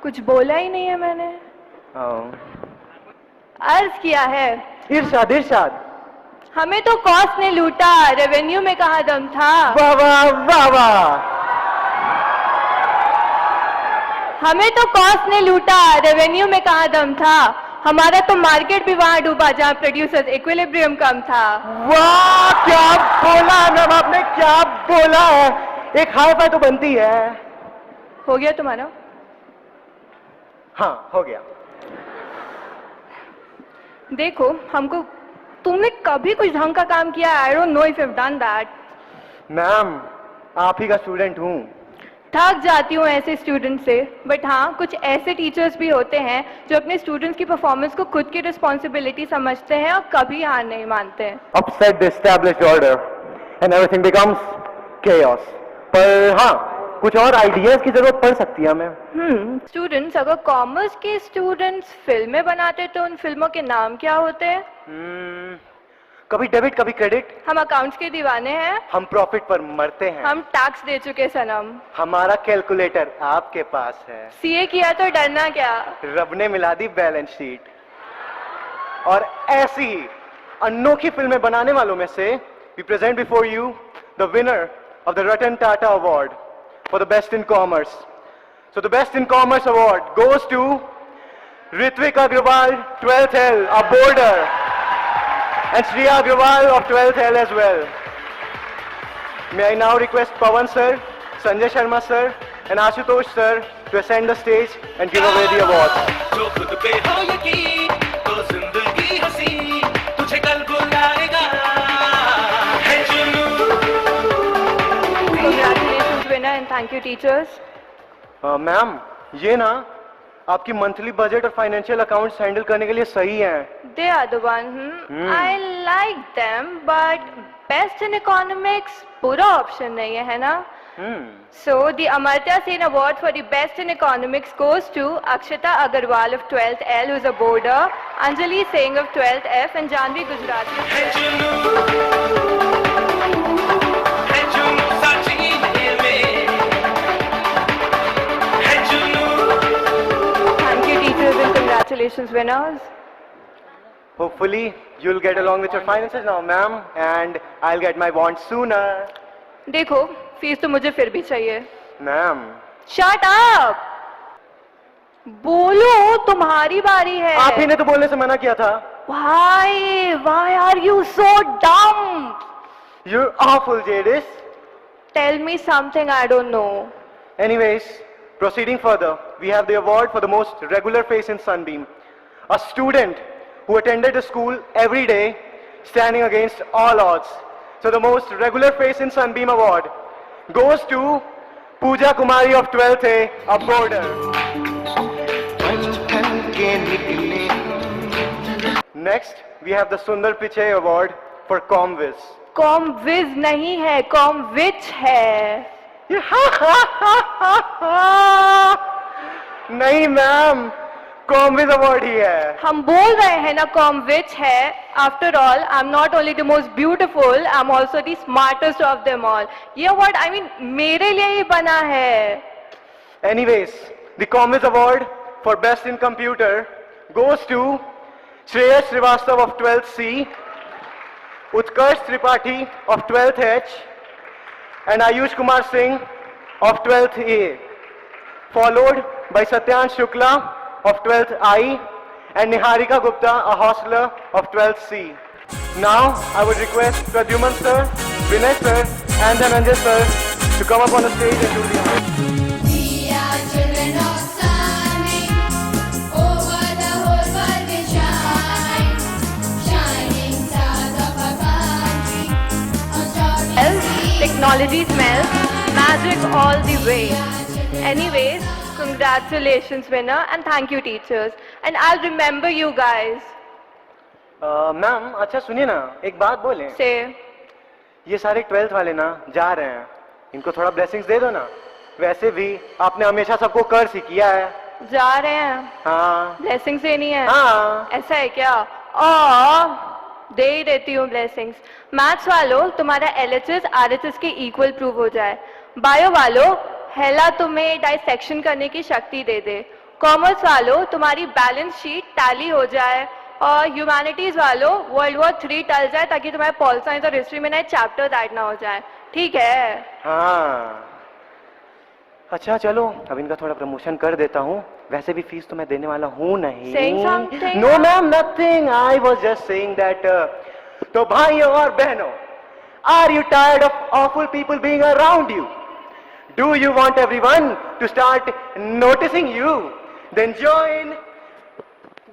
कुछ बोला ही नहीं है मैंने। अर्ज किया है। इरशाद इरशाद। हमें तो कॉस्ट ने लूटा, रेवेन्यू में कहाँ दम था। वाह वाह वाह वाह। हमें तो कॉस्ट ने लूटा, रेवेन्यू में कहाँ दम था। हमारा तो मार्केट भी वहाँ डूबा जहाँ प्रोड्यूसर्स इक्विलिब्रियम कम था। वाह क्या बोला मैम आपने, क्या बोला है। एक हाई फाई तो बनती है। हो गया तुम्हारा? हाँ हो गया। देखो हमको, तुमने कभी कुछ ढंग का काम किया? I don't know if you have done that. Ma'am आप ही का स्टूडेंट हूँ। थक जाती हूँ ऐसे स्टूडेंट से, बट हाँ कुछ ऐसे टीचर्स भी होते हैं जो अपने स्टूडेंट्स की परफॉर्मेंस को खुद की रिस्पॉन्सिबिलिटी समझते हैं और कभी हार नहीं मानते हैं। Upset the established order and everything becomes chaos. पर हाँ कुछ और आइडियाज की जरूरत पड़ सकती है हमें। स्टूडेंट्स, अगर कॉमर्स के स्टूडेंट्स फिल्में बनाते तो उन फिल्मों के नाम क्या होते हैं? कभी डेबिट कभी क्रेडिट। हम अकाउंट्स के दीवाने हैं। हम प्रॉफिट पर मरते हैं। हम टैक्स दे चुके सनम। हमारा कैलकुलेटर आपके पास है। सीए किया तो डरना क्या? रब ने मिला दी बैलेंस शीट। और ऐसी ही अनोखी फिल्में बनाने वालों में से we present before you the winner of the Ratan Tata Award for the best in commerce. So the best in commerce award goes to Ritvik Agrawal, 12th L, a boarder, and Shriya Agrawal of 12th L as well. May I now request Pawan sir, Sanjay Sharma sir, and Ashutosh sir to ascend the stage and give away the award. जो खुद पे हो यकीन तो जिंदगी हसी तुझे कल बुलाएगा है जुनून। Congratulations winner and thank you teachers. Ma'am ये ना आपकी मंथली बजट और फाइनेंशियल अकाउंट्स हैंडल करने के लिए सही हैं। They are the one. I like them, but best in economics पूरा ऑप्शन नहीं है ना? So the Amartya Sen Award for the best in economics goes to Akshita Agarwal of 12th L, who is a boarder, Anjali Singh of 12th F, and Janvi Gujarati of 12th F. है जुनून साची में है जुनून। Thank you teachers and congratulations winners. Hopefully you'll get along with your finances now ma'am, and I'll get my bond sooner. देखो fees तो मुझे फिर भी चाहिए। Ma'am Shut up! बोलो, तुम्हारी बारी है। आप ही ने तो बोलने से मना किया था। Why are you so dumb? You're awful, Jadis. Tell me something I don't know. Anyways, proceeding further, we have the award for the most regular face in Sunbeam. A student who attended the school every day, standing against all odds. So the most regular face in Sunbeam award goes to Pooja Kumari of 12th A, a boarder. Next, we have the Sundar Pichai award for ComViz. कॉमविज नहीं है, कॉमविच है। नहीं ma'am, ComViz award ही है। हम बोल रहे हैं ना कॉमविच है। After all I am not only the most beautiful, I am also the smartest of them all. ये अवार्ड आई मीन मेरे लिए ही बना है। Anyways, the ComViz award for best in computer goes to Shreyas Srivastava of 12th C, Utkarsh Tripathi of 12th H, and Ayush Kumar Singh of 12th A, followed by Satyansh Shukla of 12th I, and Niharika Gupta, a hostler of 12th C. Now, I would request Pradyuman sir, Vinay sir, and Dhananjay sir to come up on the stage and do the honors. We are children of Sunbeam. Over the whole world we shine, shining stars of our country. On short Technology smells, magic all the way. Anyways, congratulations winner and thank you teachers. And I'll remember you guys. Ma'am अच्छा सुनिए ना, एक बात बोलें। Say, ये सारे 12th वाले ना जा रहे हैं, इनको थोड़ा ब्लेसिंग्स दे दो ना। वैसे भी आपने हमेशा सबको कर्ज ही किया है। जा रहे हैं? हाँ ब्लेसिंग्स देनी है? हाँ। ऐसा है क्या? दे ही देती हूँ ब्लेसिंग्स। मैथ्स वालों, तुम्हारा LHS RHS के इक्वल प्रूव हो जाए। बायो वालों, हेला तुम्हें डाइसेक्शन करने की शक्ति दे दे। कॉमर्स वालों, तुम्हारी बैलेंस शीट टैली हो जाए। और ह्यूमैनिटीज वालों, World War 3 टल जाए ताकि तुम्हारे पॉल साइंस और हिस्ट्री में नए चैप्टर्स ऐड ना हो जाए। ठीक है? हाँ। अच्छा चलो अब इनका थोड़ा प्रमोशन कर देता हूँ, वैसे भी फीस तो मैं देने वाला हूँ नहीं। Saying something? No ma'am nothing, I was just saying that. तो भाइयों और बहनों, are you tired of awful people being around you? Do you want everyone to start noticing you? Then join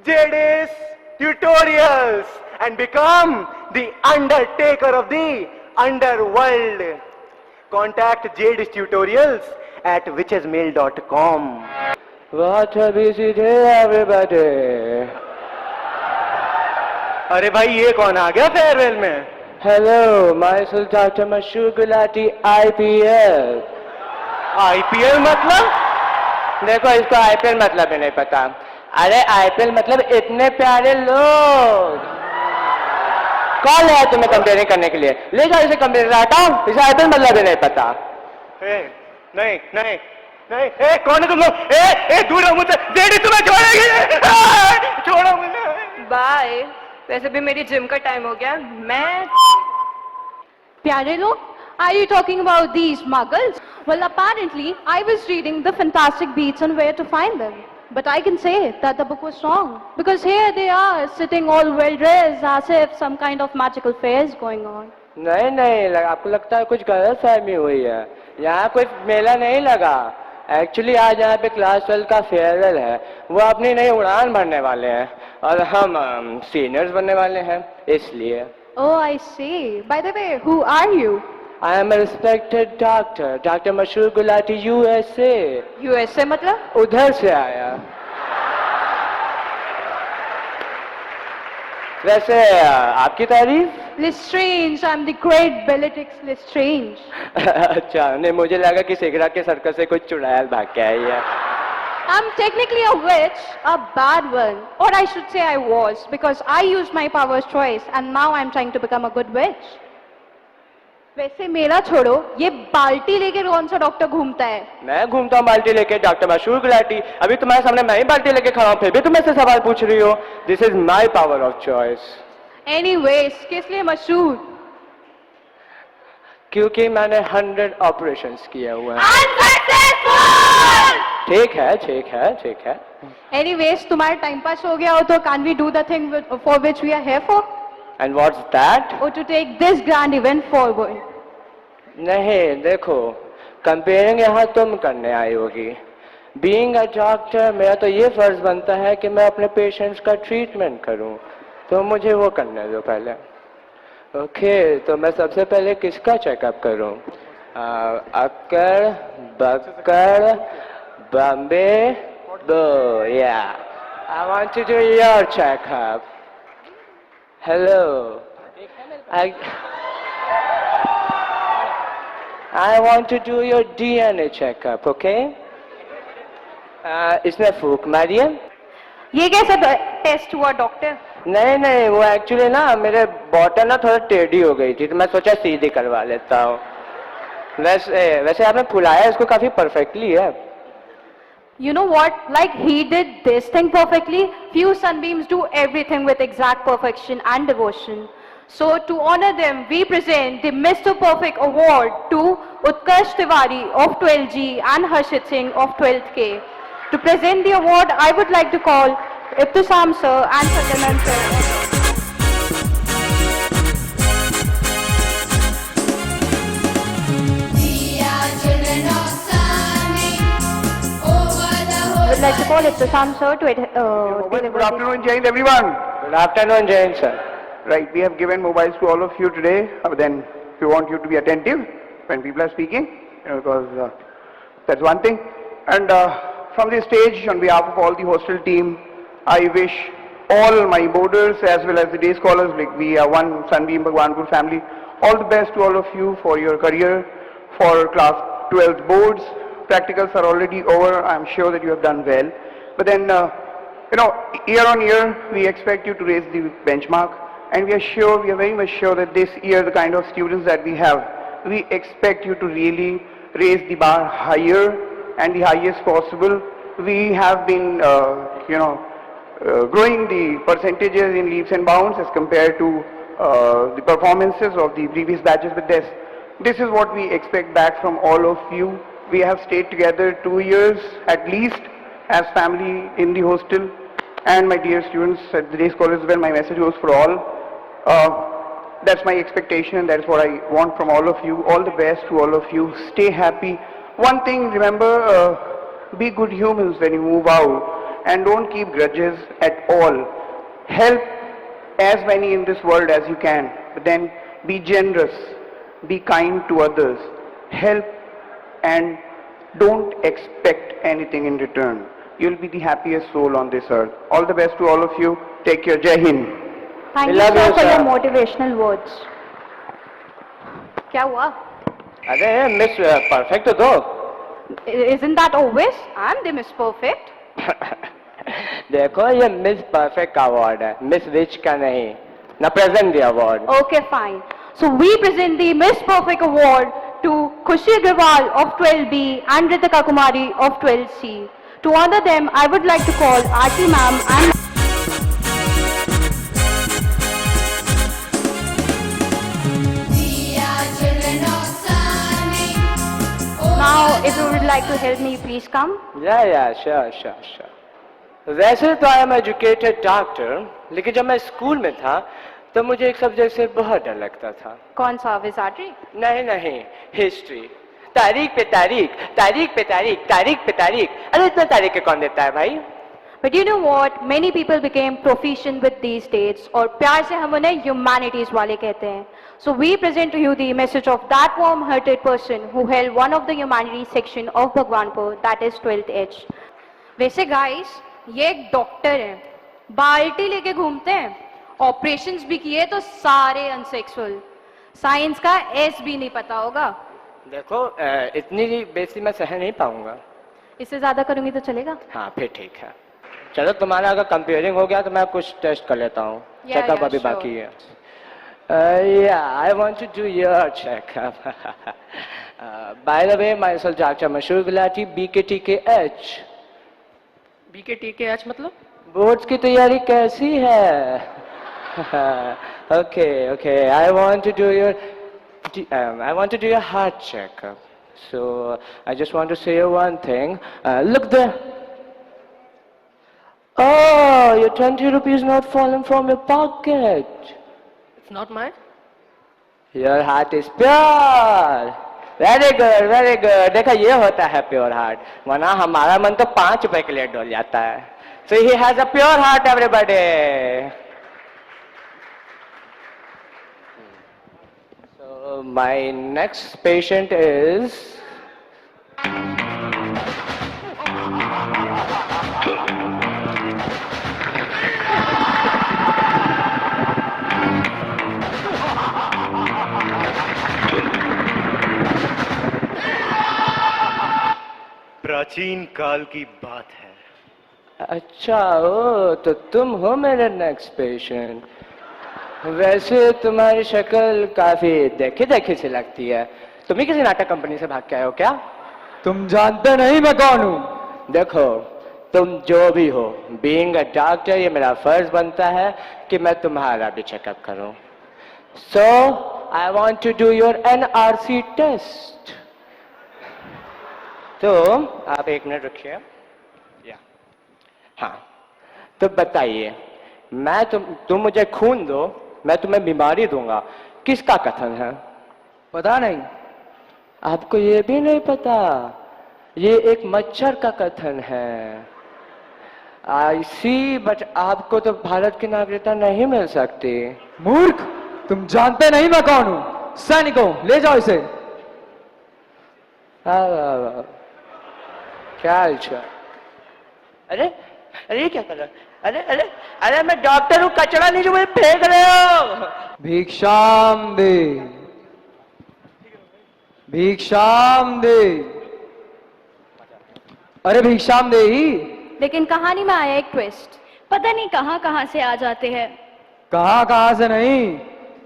JD's Tutorials and become the undertaker of the underworld. Contact JD's Tutorials at witchesmail.com. What a busy day everybody. अरे भाई ये कौन आ गया farewell में? Hello, myself Dr. Mashur Gulati, IPL. IPL मतलब? देखो इसको IPL मतलब भी नहीं पता। अरे IPL मतलब इतने प्यारे लोग। कौन है तुम्हें कंपेयरिंग करने के लिए? ले जाओ इसे कंपेयर हटाओ, इसे IPL मतलब भी नहीं पता। नहीं नहीं नहीं, कौन है तुम लोग? दूर रहो मुझसे, जेडी तुम्हें छोड़ेगी। छोड़ो मुझे। बाय। वैसे भी मेरी जिम का टाइम हो गया, मैं प्यारे लोग, are you talking about these muggles? Well, apparently, I was reading the fantastic beats on where to find them. But I can say that the book was wrong. Because here they are, sitting all well dressed as if some kind of magical fair is going on. नहीं नहीं, आपको लगता है कुछ गलत फहमी हुई है। यहाँ कोई मेला नहीं लगा। एक्चुअली आज यहाँ पे क्लास 12 का फेयरवेल है, वो अपनी नई उड़ान भरने वाले हैं और हम सीनियर्स बनने वाले हैं, इसलिए। Oh, I see. By the way, who are you? I am a respected doctor, Dr. Mashur Gulati, USA. USA मतलब? उधर से आया। वैसे आपकी तारीफ? Lestrange, I'm the great Bellatrix Lestrange. अच्छा, नहीं मुझे लगा कि सिगरा के सर्कस से कुछ चुड़ैल भाग के आई है। I'm technically a witch, a bad one. Or I should say I was, because I used my powers twice and now I'm trying to become a good witch. वैसे मेरा छोड़ो, ये बाल्टी लेके कौन सा डॉक्टर घूमता है? मैं घूमता हूँ बाल्टी लेके, डॉक्टर मशहूर गुलाटी। अभी तुम्हारे सामने मैं ही बाल्टी लेके खड़ा हूँ, फिर भी तुम मुझसे सवाल पूछ रही हो। This is my power of choice. Anyways, किस लिए मशहूर? क्योंकि मैंने 100 ऑपरेशंस किए हुए हैं। ठीक है ठीक है ठीक है। एनीवेज, तुम्हारा टाइम पास हो गया हो तो can we do the thing for which we are here for? And what's that? Or to take this grand event forward. नहीं, देखो, कंपेयरिंग यहाँ तुम करने आई होगी। Being a doctor, मेरा तो ये फर्ज बनता है कि मैं अपने पेशेंट्स का ट्रीटमेंट करूँ, तो मुझे वो करने दो पहले। ओके, तो मैं सबसे पहले किसका चेकअप करूँ? अक्कर, बक्कर, बम्बे, दो, yeah. I want to do your checkup. Hello. I want to do your DNA checkup, okay? इसने फूक मारी है? ये कैसा टेस्ट हुआ डॉक्टर? नहीं नहीं, वो एक्चुअली ना मेरे बॉटल ना थोड़ा टेढ़ी हो गई थी, तो मैं सोचा सीधी करवा लेता हूँ। वैसे आपने फुलाया इसको काफी परफेक्टली है। You know what? Like he did this thing perfectly, few sunbeams do everything with exact perfection and devotion. So to honor them, we present the Mr. Perfect Award to Utkarsh Tiwari of 12G and Harshit Singh of 12th K. To present the award, I would like to call Ibtisam sir and Satyanand sir. I would like to call Ibtisam sir to deliver. Good afternoon, Jain, everyone. Good afternoon, Jain sir. Right, we have given mobiles to all of you today. Then we want you to be attentive when people are speaking, because that's one thing. And from this stage, on behalf of all the hostel team, I wish all my boarders as well as the day scholars, like we are one Sunbeam Bhagwanpur family, all the best to all of you for your career, for class 12th boards. Practicals are already over. I'm sure that you have done well. But then, year on year, we expect you to raise the benchmark. And we are very much sure that this year, the kind of students that we have, we expect you to really raise the bar higher and the highest possible. We have been, growing the percentages in leaps and bounds as compared to the performances of the previous batches. But this is what we expect back from all of you We have stayed together 2 years at least as family in the hostel. And my dear students at the day school as well, my message goes for all. That's my expectation and that's what I want from all of you. All the best to all of you. Stay happy. One thing, remember, be good humans when you move out and don't keep grudges at all. Help as many in this world as you can, but then be generous, be kind to others, help and don't expect anything in return. You'll be the happiest soul on this earth. All the best to all of you. Take care. Jai Hind. Thank you, sir, for your motivational words. क्या हुआ? अरे miss perfect तो दो. Isn't that always? I'm the Miss Perfect. देखो ये miss perfect का award है, miss विच का नहीं. ना present the award. Okay, fine. So we present the Miss Perfect Award to Khushi Agrawal of 12B and Ritika Kumari of 12C. To honor them, I would like to call Aarti ma'am and We are children of Sunny. now if you would like to help me, please come. या sure. वैसे तो I am educated doctor, लेकिन जब मैं school में था तो मुझे एक सब्जेक्ट से बहुत डर लगता था. कौन सा? विजार्ड्री? नहीं, हिस्ट्री. तारीख पे तारीख, तारीख पे तारीख, तारीख पे तारीख. अरे इतना तारीख के कौन देता है भाई? But you know what? Many people became proficient with these dates और प्यार से हम उन्हें humanities वाले कहते हैं. So we present to you the message of that warm-hearted person who held one of the humanities section of Bhagwanpur, that is 12th H. वैसे guys, ये एक डॉक्टर है, बाल्टी लेके घूमते हैं, ऑपरेशंस भी किए तो सारे अनसेक्सुअल. साइंस का एस भी नहीं पता होगा. देखो इतनी बेइज्जती मैं सह नहीं पाऊंगा. इससे ज्यादा करूंगी तो चलेगा? हाँ फिर ठीक है. चलो तुम्हारा अगर कंपेयरिंग हो गया तो मैं कुछ टेस्ट कर लेता हूँ. चेकअप अभी बाकी है. I want to do your checkup. By the way, myself Dr. Mashur Gulati, BKTKH. BKTKH मतलब? बोर्ड्स की तैयारी कैसी है? Okay. I want to do your heart checkup. So I just want to say one thing. Look there. Oh, your 20 rupees not fallen from your pocket. It's not mine. Your heart is pure. Very good. देखा ये होता है pure heart, वरना हमारा मन तो 5 रुपए के लिए डोल जाता है. So he has a pure heart, everybody. So my next patient is प्राचीन काल की बात है. अच्छा ओ तो तुम हो मेरा नेक्स्ट पेशेंट. वैसे तुम्हारी शक्ल काफी देखी सी लगती है. तुम ही किसी नाटक कंपनी से भाग के आए हो क्या? तुम जानते नहीं मैं कौन हूँ. देखो तुम जो भी हो, बीइंग अ डॉक्टर ये मेरा फर्ज बनता है कि मैं तुम्हारा भी चेकअप करूं. So I want to do your NRC test. तो आप 1 मिनट रखिए. हाँ तो बताइए, तुम मुझे खून दो, मैं तुम्हें बीमारी दूंगा. किसका कथन है? पता नहीं. आपको ये भी नहीं पता? ये एक मच्छर का कथन है. आई सी, बट आपको तो भारत की नागरिकता नहीं मिल सकती. मूर्ख, तुम जानते नहीं मैं कौन हूँ. सैनिकों ले जाओ इसे. क्या अच्छा? अरे ये क्या कर रहा है? अरे मैं डॉक्टर हूँ, कचरा नहीं जो मुझे फेंक रहे हो. भिक्षाम दे. अरे भिक्षाम दे ही. लेकिन कहानी में आया एक ट्विस्ट. पता नहीं कहाँ से आ जाते हैं. कहाँ से नहीं,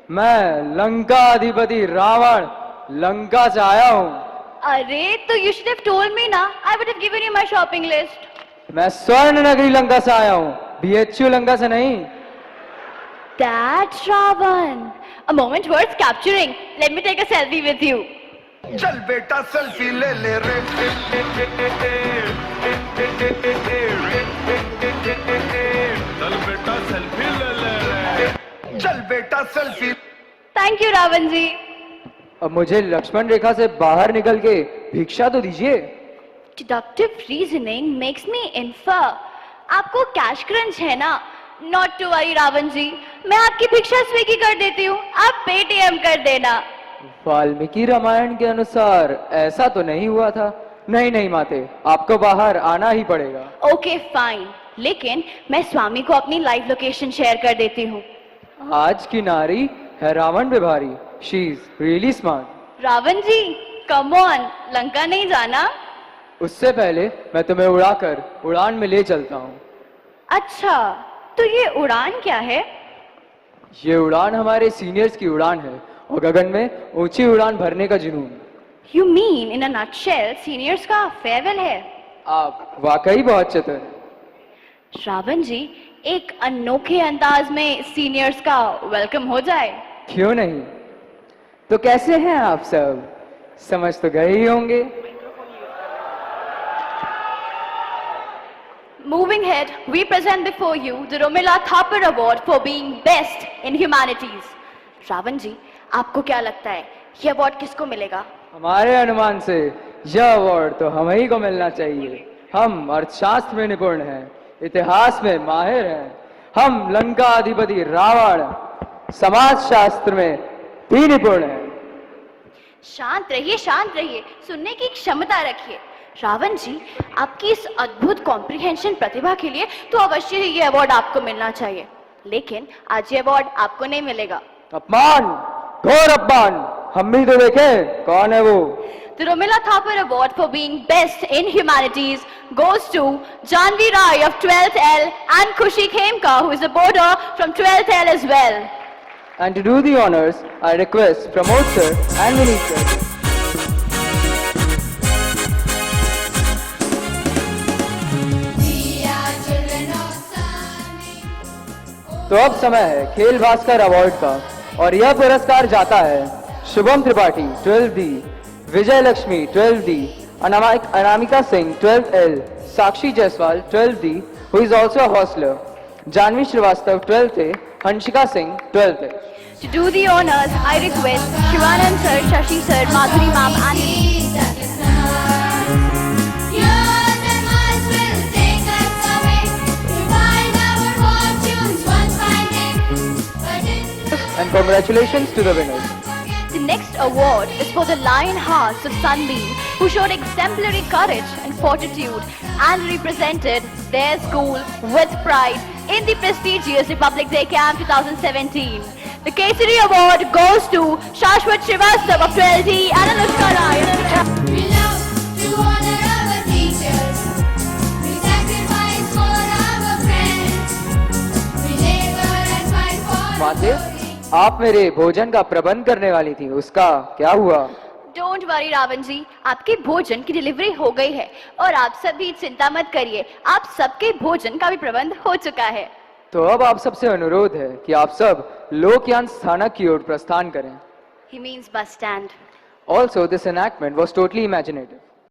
मैं लंका अधिपति रावण लंका से आया हूँ. अरे तो you should have told me ना. I would have given you my shopping list. मैं स्वर्ण नगरी लंका से आया हूँ, BHU लंका से नहीं. That's Ravan. A moment worth capturing. Let me take a selfie with you. चल बेटा सेल्फी ले ले रे चल बेटा सेल्फी ले ले रे चल बेटा सेल्फी थैंक यू रावण जी। अब मुझे लक्ष्मण रेखा से बाहर निकल के भिक्षा तो दीजिए। Deductive reasoning makes me infer आपको कैश क्रंच है ना? Not to worry Ravan ji, मैं आपकी भिक्षा स्विगी कर देती हूँ, आप पेटीएम कर देना। वाल्मीकि रामायण के अनुसार ऐसा तो नहीं हुआ था। नहीं नहीं माते, आपको बाहर आना ही पड़ेगा। ओके फाइन, लेकिन मैं स्वामी को अपनी लाइव लोकेशन शेयर कर देती हूँ। आज की नारी है रावण पे भारी। She is really smart. Ravan ji come on, Lanka नहीं जाना? उससे पहले मैं तुम्हें उड़ाकर उड़ान में ले चलता हूँ। अच्छा, तो ये उड़ान क्या है? ये उड़ान हमारे सीनियर्स की उड़ान है और गगन में ऊंची उड़ान भरने का जुनून। You mean in a nutshell seniors का फेयरवेल है? आप वाकई बहुत चतुर हैं। रावण जी, एक अनोखे अंदाज में सीनियर्स का वेलकम हो जाए। क्यों नहीं? तो कैसे हैं आप सब? समझ तो गए ही होंगे। Moving ahead, we present before you the Romila Thapar Award for being best in humanities. Ravan जी, आपको क्या लगता है ये अवार्ड किसको मिलेगा? हमारे अनुमान से यह अवार्ड तो हम ही को मिलना चाहिए। हम अर्थशास्त्र में निपुण हैं, इतिहास में माहिर हैं, हम लंका अधिपति रावण समाज शास्त्र में भी निपुण हैं। शांत रहिए, सुनने की क्षमता रखिए। रावण जी, आपकी इस अद्भुत कॉम्प्रिहेंशन प्रतिभा के लिए तो अवश्य ही ये अवार्ड आपको मिलना चाहिए, लेकिन आज ये अवार्ड आपको नहीं मिलेगा। अपमान, घोर अपमान। हम भी तो देखें कौन है वो। The Romila Thapar Award for being best in humanities goes to Janvi Rai of 12th L and Khushi Khemka, who is a boarder from 12th L as well. And to do the honors, I request Pramod sir and Vineet sir. तो अब समय है खेल Bhaskar award का और यह पुरस्कार जाता है Shubham Tripathi 12th D, Vijay Lakshmi 12th D, Anamika Singh 12th L, Sakshi Jaiswal 12th D, who is also a hostler, Janvi Srivastava 12th A, Hansika Singh 12th A. To do the honors, I request Shivanand sir, Shashi sir, Madhuri ma'am and And congratulations to the winners. The next award is for the lion hearts of Sunbeam, who showed exemplary courage and fortitude and represented their school with pride in the prestigious Republic Day Camp 2017. The Kesari Award goes to Shashwat Srivastav of 12D and Anushka Rai. We love to honor our teachers. We sacrifice for our friends. We labor and fight for माते, आप मेरे भोजन का प्रबंध करने वाली थी, उसका क्या हुआ? डोंट वरी रावण जी, आपके भोजन की डिलीवरी हो गई है और आप सभी चिंता मत करिए, आप सबके भोजन का भी प्रबंध हो चुका है। तो अब आप सबसे अनुरोध है कि आप सब लोकयान स्थानक की ओर प्रस्थान करें। He means bus stand. Also, this enactment was totally imaginative.